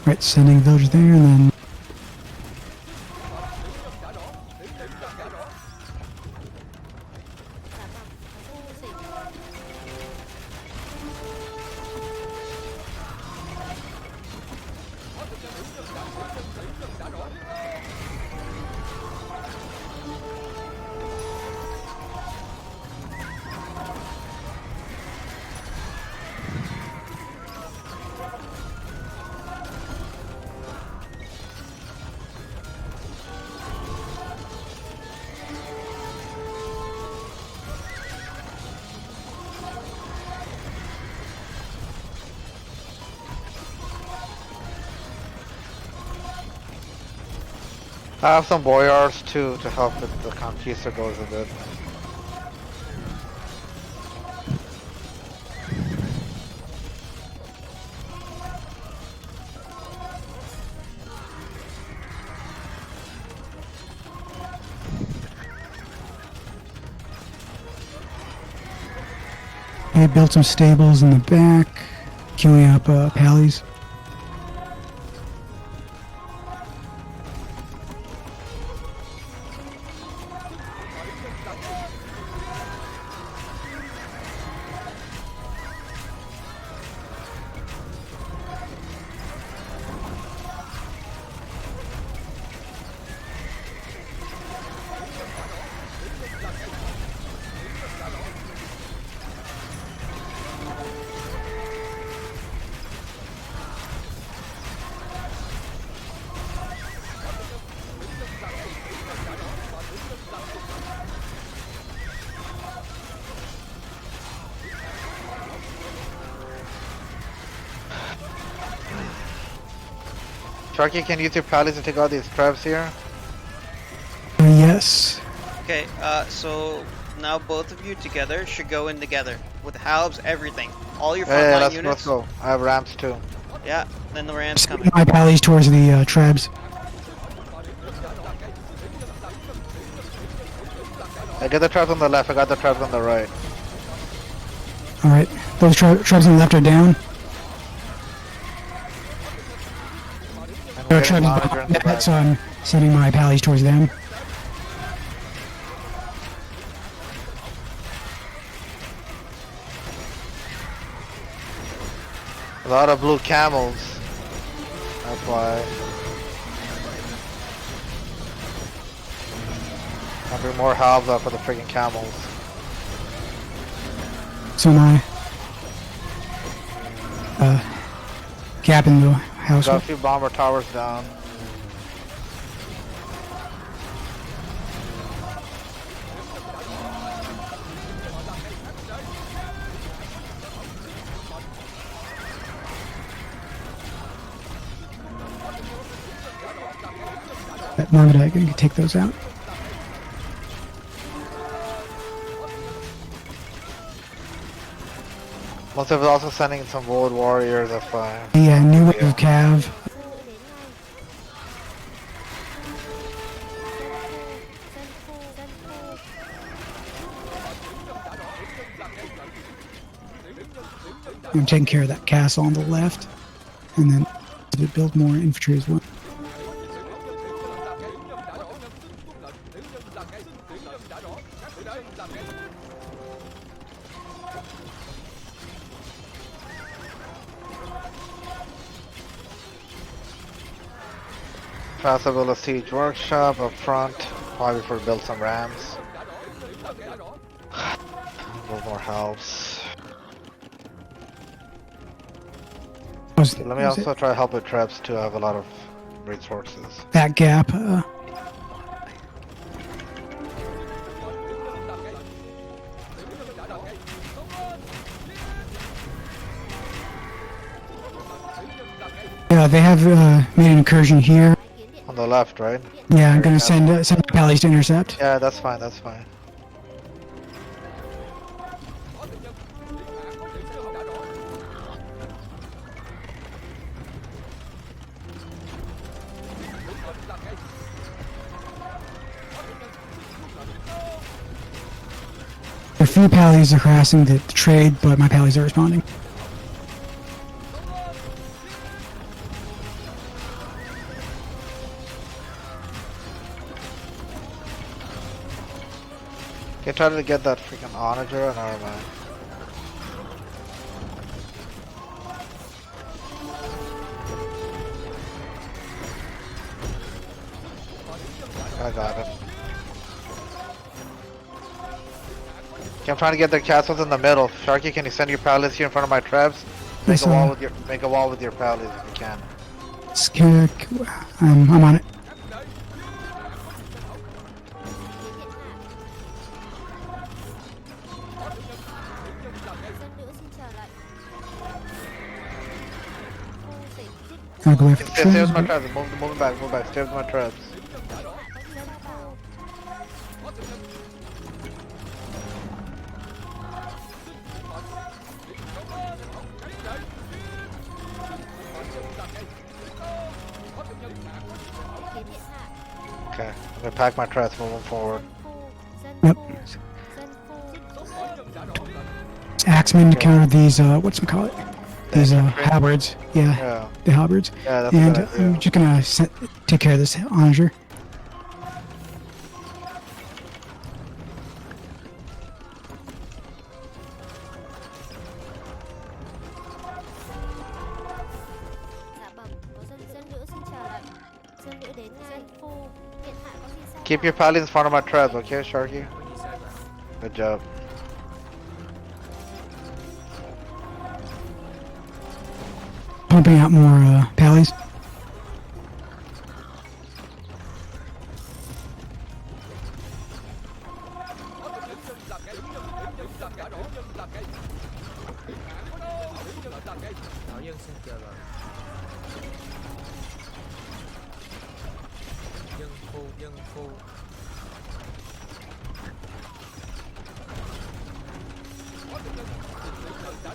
Right, sending villagers there, and then Dạ vâng, thu xỉ. I have some boyars too to help with the conquistadors a bit. I built some stables in the back, queuing up pallies. Sharky, can you use your pallets to take out these traps here? Yes. Okay, so now both of you together should go in together with halbs, everything, all your Yeah, frontline let's units. go. I have rams too. Yeah, then the ram's coming. My pallies towards the trebs. I get the traps on the left, I got the traps on the right. Alright, those trebs on the left are down. And There we're are trebs getting larger in behind the that, back. so I'm sending my pallies towards them. A lot of blue camels. That's why. I'll bring more halves up for the freaking camels. So my gap in the house. Got a few bomber towers down. That Marmaduke, I can take those out. Most of it also sending in some wood warriors if Yeah, new wave of Cav. I'm taking care of that castle on the left, and then to build more infantry as well. possible a siege workshop up front. Probably for build some rams. A little more helps. Let me also try to help with traps too. I have a lot of resources. That gap. Yeah, they have made an incursion here. On the left, right? Yeah, I'm gonna send some pallies to intercept. Yeah, that's fine. That's fine. A few pallies are harassing the trade, but my pallies are responding. Okay, try to get that freaking onager and our man. I got it. Okay, I'm trying to get their castles in the middle. Sharky, can you send your palace here in front of my traps? Make Yes, a wall with your palace if you can. I'm on it. I'll go after the Stay with my trades. traps. Move back. Stay with my traps. Okay, I'm gonna pack my traps moving forward. Yep. It's Axemen to counter these, whatchamacallit? These, halberds. Yeah, Yeah, the halberds. yeah, that's a And good idea. I'm just gonna take care of this onager. Dạ bẩm, có dân nữ xin chào lệnh. Dân nữ đến ngay. Dân phu, hiện tại có gì sai Keep phạm? your pallets in front of my traps, okay, Sharky? Good job. Pumping out more, pallies. Thảo dân xin chờ lệnh. Dân phu.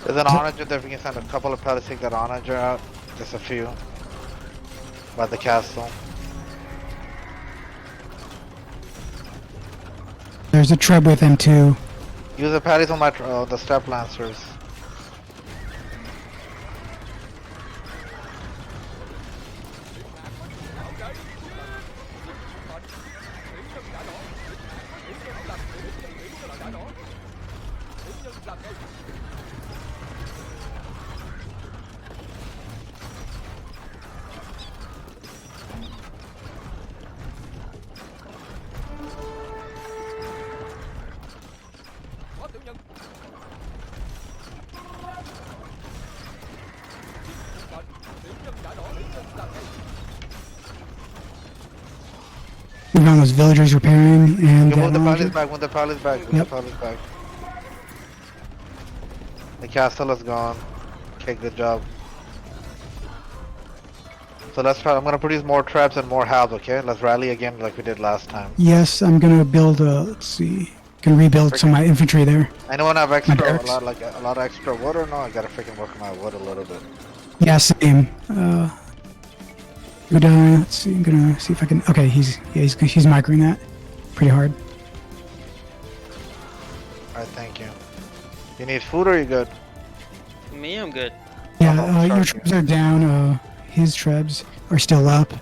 There's an onager there. If we can send a couple of pallets, take that onager out. Just a few. By the castle. There's a treb with them too. Use the pallets on my the step lancers. working on those villagers repairing and You that move the knowledge. palace back, move the palace back, move the Yep. palace back. The castle is gone. Okay, good job. So let's try. I'm gonna produce more traps and more halves. Okay, let's rally again like we did last time. Yes, I'm gonna build a. Let's see. Gonna rebuild some of my infantry there. Anyone have My extra, barracks. a lot of extra wood or no? I gotta freaking work on my wood a little bit. Yeah, same. Go down. Let's see. I'm gonna see if I can. Okay, he's microing that pretty hard. Alright, thank you. You need food or you good? Me, I'm good. Yeah, Oh, your sorry. trebs are down. His trebs are still up.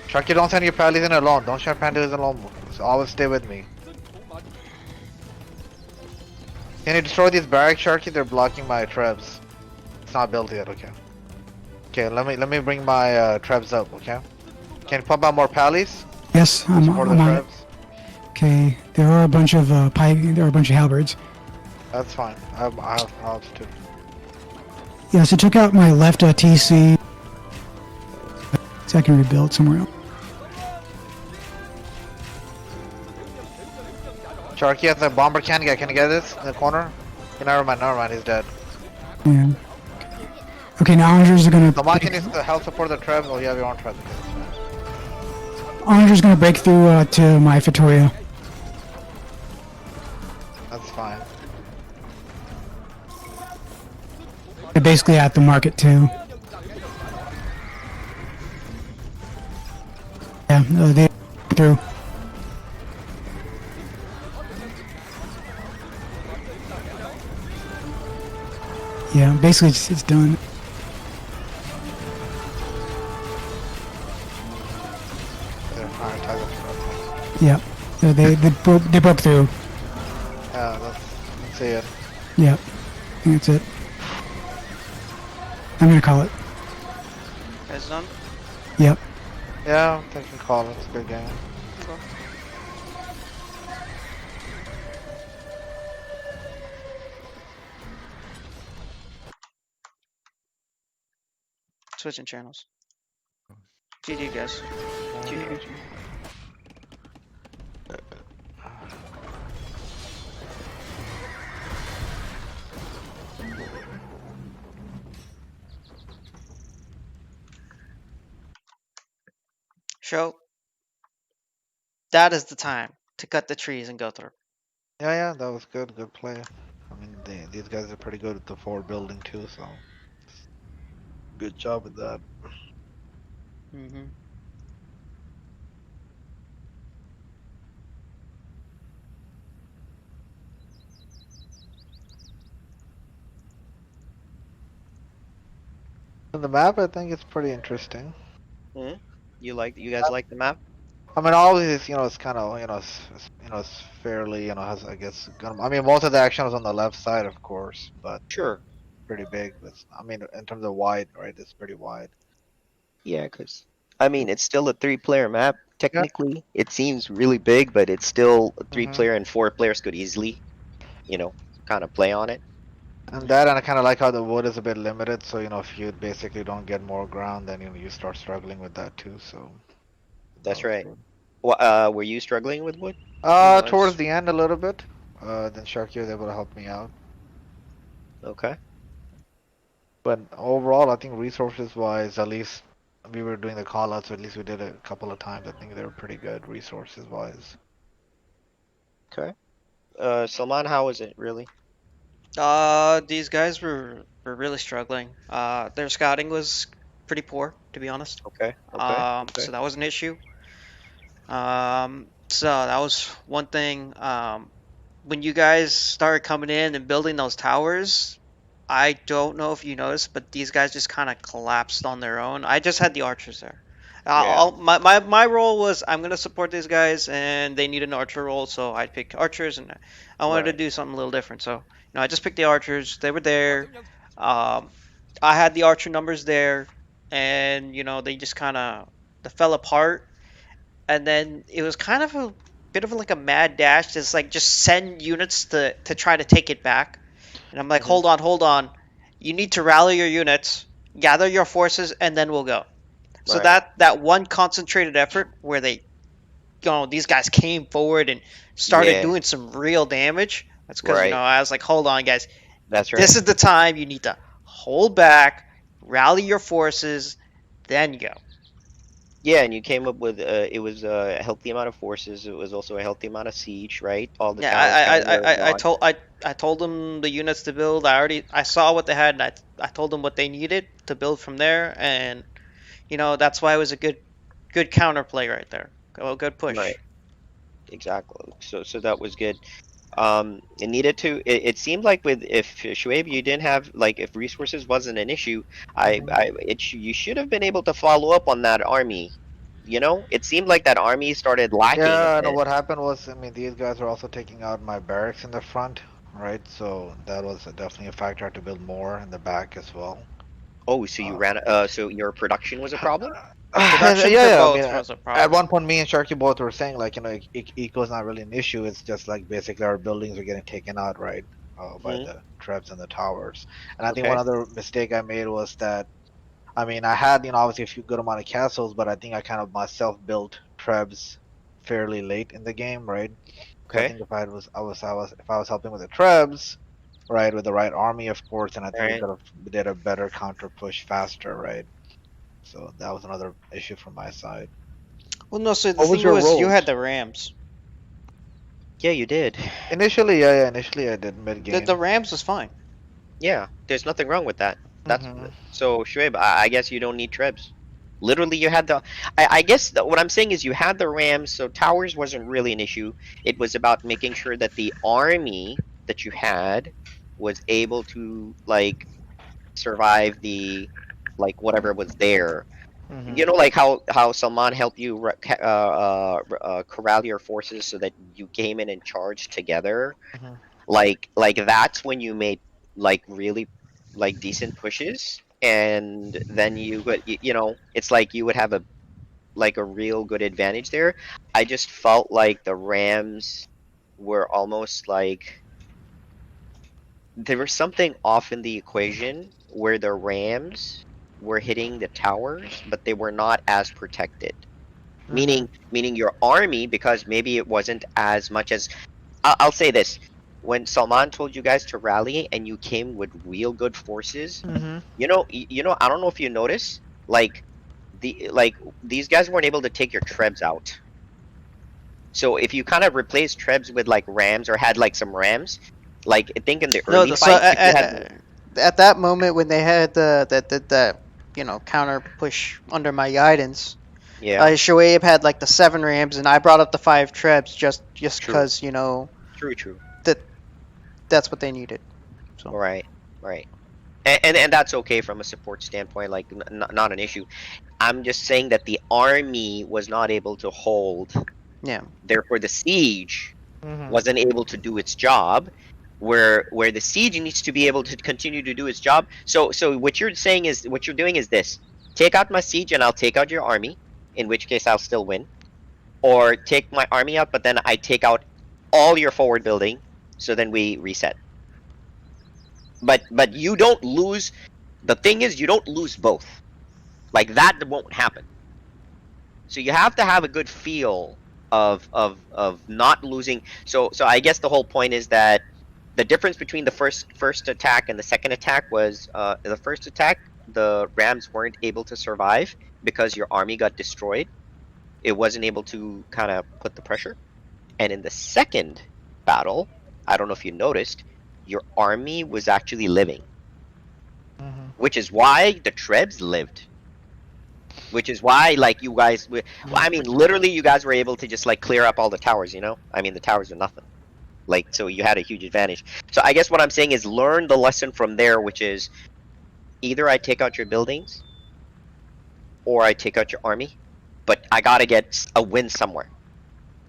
Sharky, don't send your pallies in alone. Don't send pallies alone. So always stay with me. Can you destroy these barracks, Sharky? They're blocking my trebs. It's not built yet. Okay. Okay, let me bring my trebs up. Okay. Can you pump out more pallies? Yes, I'm Support the on it. trebs. Okay, there are a bunch of there are a bunch of halberds. That's fine. I have halves too. Yeah, so took out my left TC. So I can rebuild somewhere else. Sharky has a bomber can get. Can you get this in the corner? Okay, never mind. He's dead. Yeah. Okay, now Onagers are gonna. Someone can use the help support the trebs. Oh, you have your own trebs. Onagers gonna break through to my Vittoria. That's fine. They're basically at the market too. Yeah, they through. Yeah, basically it's done. They're fine. Yeah, they broke through. Yeah, let's see it. Yeah, I think that's it. I'm gonna call it. Guys done? Yep. Yeah, I think you can call it. It's a good game. Okay. Switching channels. GG, guys. GG. Show. That is the time to cut the trees and go through. Yeah, that was good. Good play. I mean, these guys are pretty good at the forward building too, so good job with that. Mm-hmm. And the map, I think, is pretty interesting. You guys like the map? I mean, always, it's kind of, it's fairly, has, I guess, I mean, most of the action is on the left side, of course, but Sure. pretty big. But I mean, in terms of wide, right? It's pretty wide. Yeah, because I mean, it's still a three-player map. Yeah. Technically, it seems really big, but it's still a Mhm. three-player, and four players could easily, you know, kind of play on it. And that, and I kind of like how the wood is a bit limited. So if you basically don't get more ground, then you start struggling with that too. So That's that was right. good. Were you struggling with wood? Towards was. the end a little bit. Then Sharky was able to help me out. Okay. But overall, I think resources wise, at least we were doing the call outs, so at least we did it a couple of times. I think they were pretty good resources wise. Okay. Salman, how was it really? These guys were really struggling. Their scouting was pretty poor, to be honest. Okay. So that was an issue. So that was one thing. When you guys started coming in and building those towers, I don't know if you noticed, but these guys just kind of collapsed on their own. I just had the archers there. Yeah. My role was I'm gonna support these guys, and they need an archer role, so I picked archers, and I wanted to Right. do something a little different. So I just picked the archers. They were there. Um, I had the archer numbers there, and they just kind of they fell apart, and then it was kind of a bit of like a mad dash, just send units to try to take it back. And I'm like, Mhm. hold on. You need to rally your units, gather your forces, and then we'll go. So Right. that one concentrated effort where they, these guys came forward and started Yeah. doing some real damage. That's because Right. I was like, hold on, guys, That's right. this is the time you need to hold back, rally your forces, then go. Yeah, and you came up with it was a healthy amount of forces. It was also a healthy amount of siege, right? All the Yeah, towers having their god. I told them the units to build. I saw what they had, and I told them what they needed to build from there, and that's why it was a good counterplay right there. A good push. Right. Exactly. So that was good. It needed to. It seemed like with if Shuaib you didn't have like if resources wasn't an issue, you should have been able to follow up on that army. It seemed like that army started lacking a Yeah, no, bit. what happened was, I mean, these guys were also taking out my barracks in the front, right? So that was definitely a factor. I had to build more in the back as well. Oh, so you Uh, ran. So your production was a problem. yeah, Production for yeah. I mean, both was a at problem. one point, me and Sharky both were saying like, eco is not really an issue. It's just like basically our buildings are getting taken out, right, by Hmm. the trebs and the towers. And I think one Okay. other mistake I made was that, I mean, I had, obviously a few good amount of castles, but I think I kind of myself built trebs fairly late in the game, right? So I Okay. think if I was helping with the trebs, right, with the right army, of course, and I All think we right. could have did a better counter push faster, right? So that was another issue from my side. Well, no. So the What was thing your was, you had roles? the Rams. Yeah, you did. Initially, yeah, initially I did mid The game. Rams was fine. Yeah, there's nothing wrong with that. That's Hmm. so Shuaib. I guess you don't need trebs. Literally, you had the. I guess what I'm saying is you had the Rams, so towers wasn't really an issue. It was about making sure that the army that you had was able to like survive the like whatever was there. Hmm. Like how Salman helped you corral your forces so that you came in and charged together. Hmm. Like that's when you made like really like decent pushes, and then you would it's like you would have a real good advantage there. I just felt like the Rams were almost like there was something off in the equation where the Rams were hitting the towers, but they were not as protected. Hmm. Meaning your army, because maybe it wasn't as much as I'll say this. When Salman told you guys to rally and you came with real good forces, Hmm. I don't know if you notice, like these guys weren't able to take your trebs out. So if you kind of replaced trebs with like rams or had like some rams, like I think in the No, early so fight, if you had at that moment when they had the counter push under my guidance, yeah, Shoaib had like the 7 Rams, and I brought up the 5 Trebs just true, because true, that that's what they needed. So right, right, and that's okay from a support standpoint, like not an issue. I'm just saying that the army was not able to hold, yeah. therefore the siege Hmm. wasn't able to do its job, where the siege needs to be able to continue to do its job. So what you're saying is what you're doing is this: take out my siege and I'll take out your army, in which case I'll still win, or take my army out but then I take out all your forward building, so then we reset. But you don't lose. The thing is, you don't lose both. Like that won't happen. So you have to have a good feel of not losing. So I guess the whole point is that the difference between the first attack and the second attack was the first attack the Rams weren't able to survive because your army got destroyed. It wasn't able to kind of put the pressure. And in the second battle, I don't know if you noticed, your army was actually living, Hmm. which is why the Trebs lived. Which is why, like, you guys, well, I mean, literally, you guys were able to just like clear up all the towers. I mean, the towers are nothing. Like, so you had a huge advantage. So I guess what I'm saying is learn the lesson from there, which is either I take out your buildings or I take out your army, but I gotta get a win somewhere.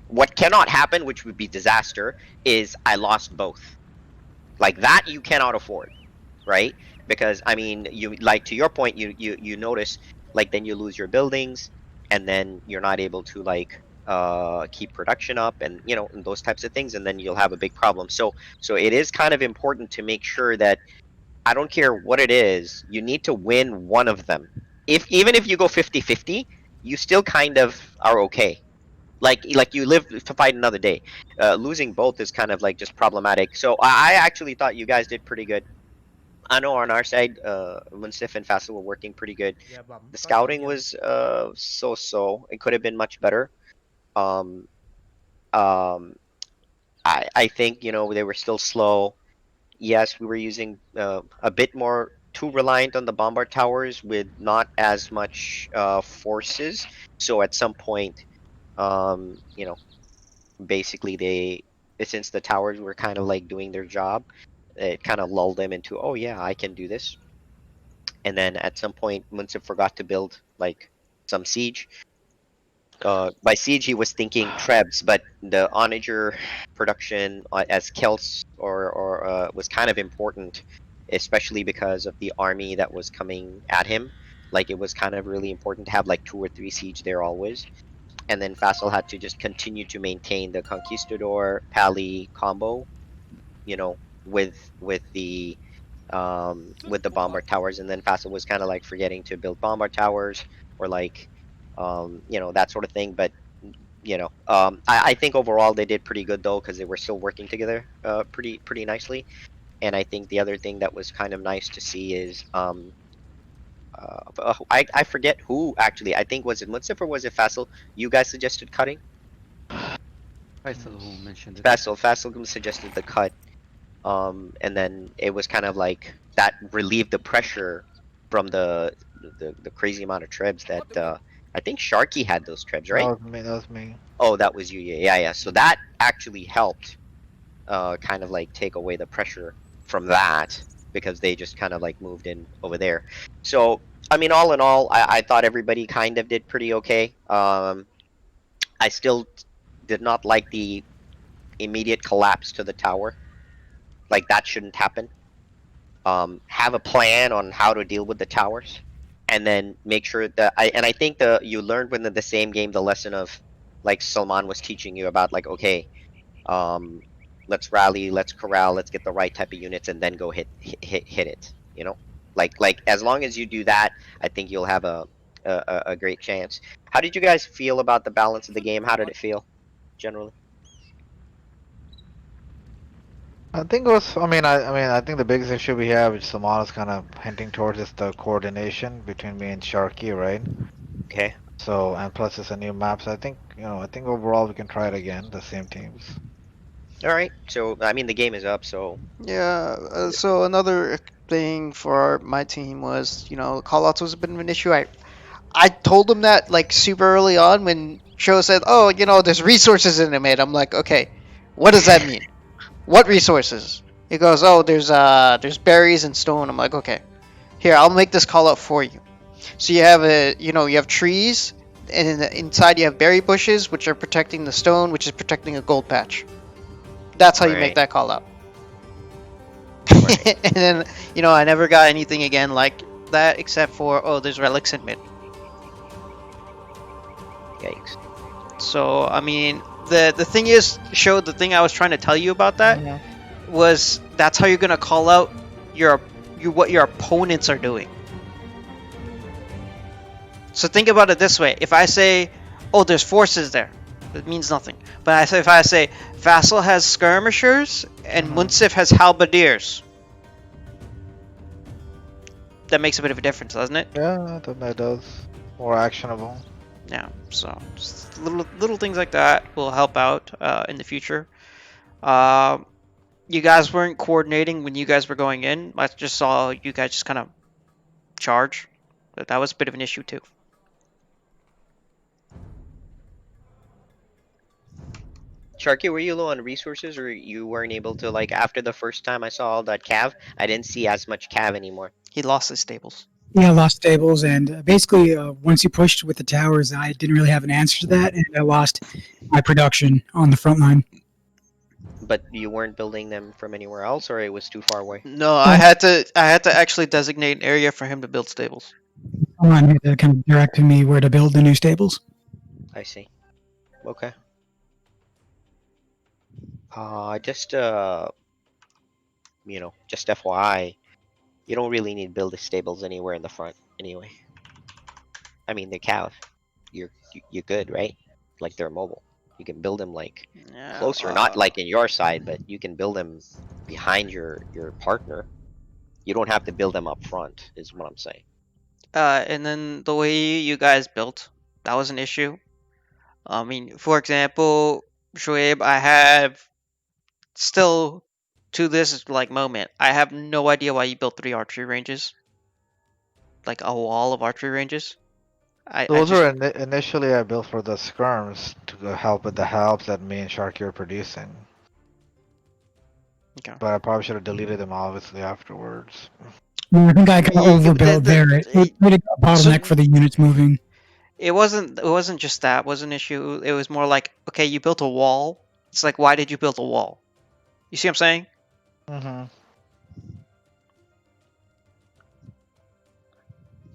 What cannot happen, which would be disaster, is I lost both. Like that, you cannot afford, right? Because I mean, you like to your point, you notice like then you lose your buildings, and then you're not able to like keep production up, and and those types of things, and then you'll have a big problem. So it is kind of important to make sure that I don't care what it is, you need to win one of them. if even if you go 50-50, you still kind of are okay. Like you live to fight another day. Losing both is kind of like just problematic. So I actually thought you guys did pretty good. I know on our side, Munsif and Fasil were working pretty good. Dạ bẩm The có thảo scouting dân. was so. It could have been much better. Um, um, I think they were still slow. Yes, we were using a bit more too reliant on the bombard towers with not as much forces. So at some point, um, you know, basically since the towers were kind of like doing their job, it kind of lulled them into, oh yeah, I can do this. And then at some point, Munsif forgot to build like some siege. By siege, he was thinking Trebs, but the onager production as Kels was kind of important, especially because of the army that was coming at him. Like it was kind of really important to have like 2 or 3 siege there always. And then Fassel had to just continue to maintain the Conquistador Pally combo, you know, with the bombard towers, and then Fassel was kind of like forgetting to build bombard towers or like that sort of thing. But I think overall they did pretty good though because they were still working together pretty nicely. And I think the other thing that was kind of nice to see is I forget who actually. I think was it Munsif or was it Fassel? You guys suggested cutting. Faisal who mentioned it. Fassel suggested the cut. And then it was kind of like that relieved the pressure from the crazy amount of trebs that I think Sharky had those trebs, That right? was me. That was me. Oh, that was you. Yeah. So that actually helped kind of like take away the pressure from that because they just kind of like moved in over there. So I mean, all in all, I thought everybody kind of did pretty okay. I still did not like the immediate collapse to the tower. Like that shouldn't happen. Have a plan on how to deal with the towers, and then make sure that I think you learned within the same game the lesson of like Salman was teaching you about like okay, um, let's rally, let's corral, let's get the right type of units, and then go hit it. Like as long as you do that, I think you'll have a great chance. How did you guys feel about the balance of the game? How did it feel generally? I think it was. I think the biggest issue we have, which Saman is kind of hinting towards, is the coordination between me and Sharky, right? Okay. So, and plus it's a new map. So I think, I think overall we can try it again, the same teams. All right. So I mean the game is up, so Yeah. So another thing for my team was, callouts was a bit of an issue. I told him that like super early on when Cho said, "Oh, there's resources in the mid." I'm like, "Okay, what does that mean? What resources?" He goes, "Oh, there's berries and stone." I'm like, "Okay, here I'll make this call out for you." So you have trees, and inside you have berry bushes, which are protecting the stone, which is protecting a gold patch. That's how you make right. that call out. Right. And then I never got anything again like that except for there's relics in mid. Yikes. So I mean, the thing is, showed the thing I was trying to tell you about that was that's how you're gonna call out what your opponents are doing. So think about it this way: if I say, "Oh, there's forces there," it means nothing. But if I say Vassal has skirmishers and Munsif has halberdiers, that makes a bit of a difference, doesn't it? Yeah, that does. More actionable. Yeah. So just little things like that will help out in the future. You guys weren't coordinating when you guys were going in. I just saw you guys just kind of charge. But that was a bit of an issue too. Sharky, were you low on resources, or you weren't able to like after the first time I saw all that cav? I didn't see as much cav anymore. He lost his stables. Yeah, I lost stables, and basically, once you pushed with the towers, I didn't really have an answer to that, and I lost my production on the front line. But you weren't building them from anywhere else, or it was too far away. No, I had to actually designate an area for him to build stables. Someone had to kind of direct me where to build the new stables. I see. Okay. Just just FYI, you don't really need build the stables anywhere in the front anyway. I mean, the cow, you're good, right? Like they're mobile. You can build them like Yeah. closer, not like in your side, but you can build them behind your partner. You don't have to build them up front, is what I'm saying. And then the way you guys built, that was an issue. I mean, for example, Shoaib, I have still to this like moment, I have no idea why you built 3 archery ranges, like a wall of archery ranges. I Those just were initially I built for the skirms to go help with the helps that me and Sharky are producing. okay. But I probably should have deleted them obviously afterwards. I think I got overbuilt The, there. It really got a so bottleneck for the units moving. it wasn't just that was an issue. It was more like, okay, you built a wall. It's like, why did you build a wall? You see what I'm saying? Mm-hmm.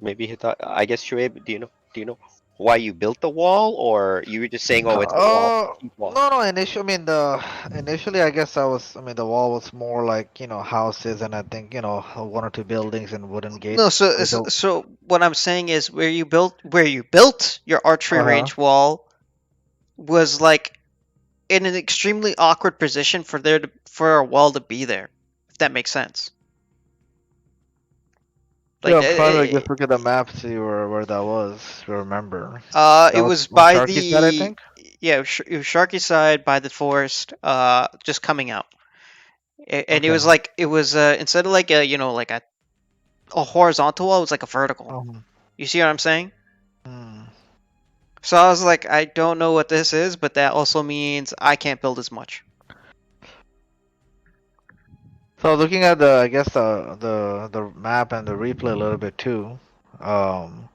Maybe he thought. I guess Shuaib, do you know why you built the wall, or you were just saying, oh, it's a wall, cheap wall? No, no. Initially, I mean, initially, I guess I was. I mean, the wall was more like houses, and I think 1 or 2 buildings and wooden No, gates. so Which so, so what I'm saying is where you built your archery uh-huh. range wall was like in an extremely awkward position for a wall to be there. If that makes sense. Yeah, Like I'm trying to just look at the map, see where that was. To remember. That it was was on by Sharky side, I the think. yeah, it was Sharky side by the forest, just coming out. And it Okay. was like it was instead of like like a horizontal wall, it was like a vertical. Um, You see what I'm saying? hmm. So I was like, I don't know what this is, but that also means I can't build as much. So looking at I guess the map and the replay a little bit too. Um,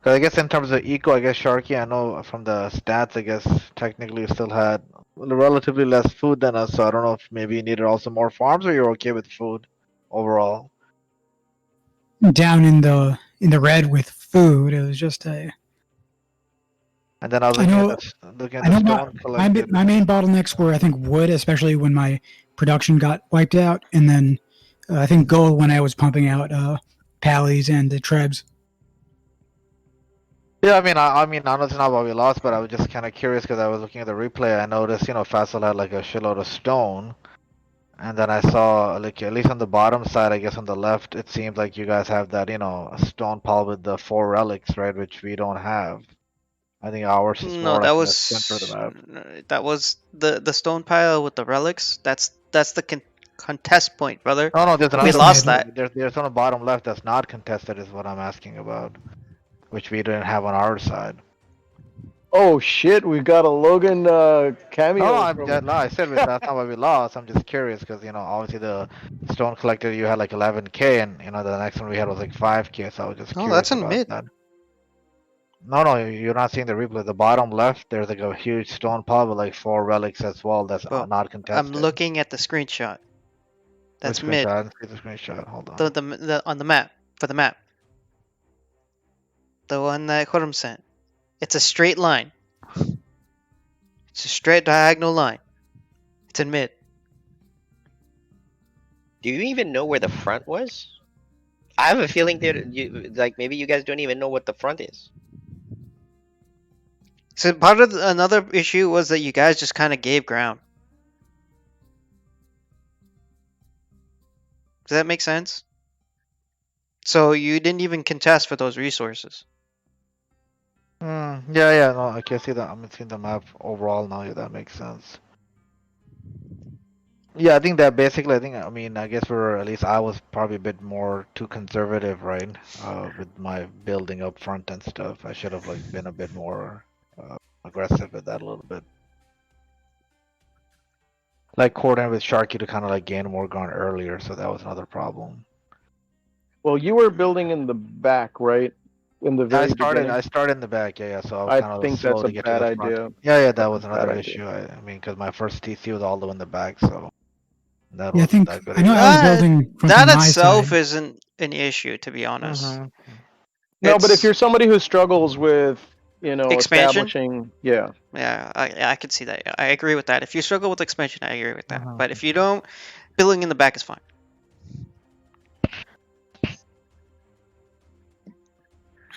'Cause I guess in terms of eco, I guess Sharky, I know from the stats, I guess technically you still had relatively less food than us. So I don't know if maybe you needed also more farms, or you're okay with food overall. Down in the red with food. It was just a. And then I was I looking at know. looking at I the know stone collected. my main bottlenecks were I think wood, especially when my production got wiped out, and then I think gold when I was pumping out pallies and the trebs. Yeah, I mean, I know it's not what we lost, but I was just kind of curious because I was looking at the replay. I noticed, Faisal had like a shitload of stone, and then I saw, like, at least on the bottom side, I guess on the left, it seems like you guys have that, a stone pile with the 4 relics, right? Which we don't have. I think ours is No, more like in the center of the map. that was the stone pile with the relics. That's the contest point, brother. No, no, there's We another Yes, one. lost mid. that. There's on the bottom left that's not contested, is what I'm asking about, which we didn't have on our side. Oh shit, we got a Logan No, no, cameo from. no, I said that's not what we lost. I'm just curious because obviously the stone collector you had like 11K, and the next one we had was like 5K. So I was just No, that's curious in about mid. that. No, no, you're not seeing the replay. The bottom left, there's like a huge stone pile with like 4 relics as well. That's Bro, not I'm contested. looking at the screenshot. Which That's screenshot? mid. I didn't see the screenshot. Hold on. The on the map for the map. The one that Khurram sent. It's a straight line. It's a straight diagonal line. It's in mid. Do you even know where the front was? I have a feeling that maybe you guys don't even know what the front is. So part of another issue was that you guys just kind of gave ground. Does that make sense? So you didn't even contest for those resources. Yeah, no, I can see that. I'm seeing the map overall now. Yeah, that makes sense. Yeah, I think that basically, I mean, I guess at least I was probably a bit more too conservative, right? With my building up front and stuff. I should have like been a bit more aggressive with that a little bit. Like coordinate with Sharky to kind of like gain more ground earlier, so that was another problem. Well, you were building in the back, right? In the very beginning. I started in the back, yeah. So I was I kind of think slow that's a to get to bad the front. idea. Yeah, that That's a was bad another idea. issue. I mean, because my first TC was all the way in the back, so that Yeah, I wasn't think that good. I know I was Uh, building from that my itself side. isn't an issue, to be honest. No, but if It's you're somebody who struggles with, expansion. establishing, yeah. Yeah, I could see that. Yeah, I agree with that. If you struggle with expansion, I agree with that. Mhm. But if you don't, building in the back is fine.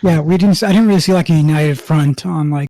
Yeah, we didn't. I didn't really see like a united front on like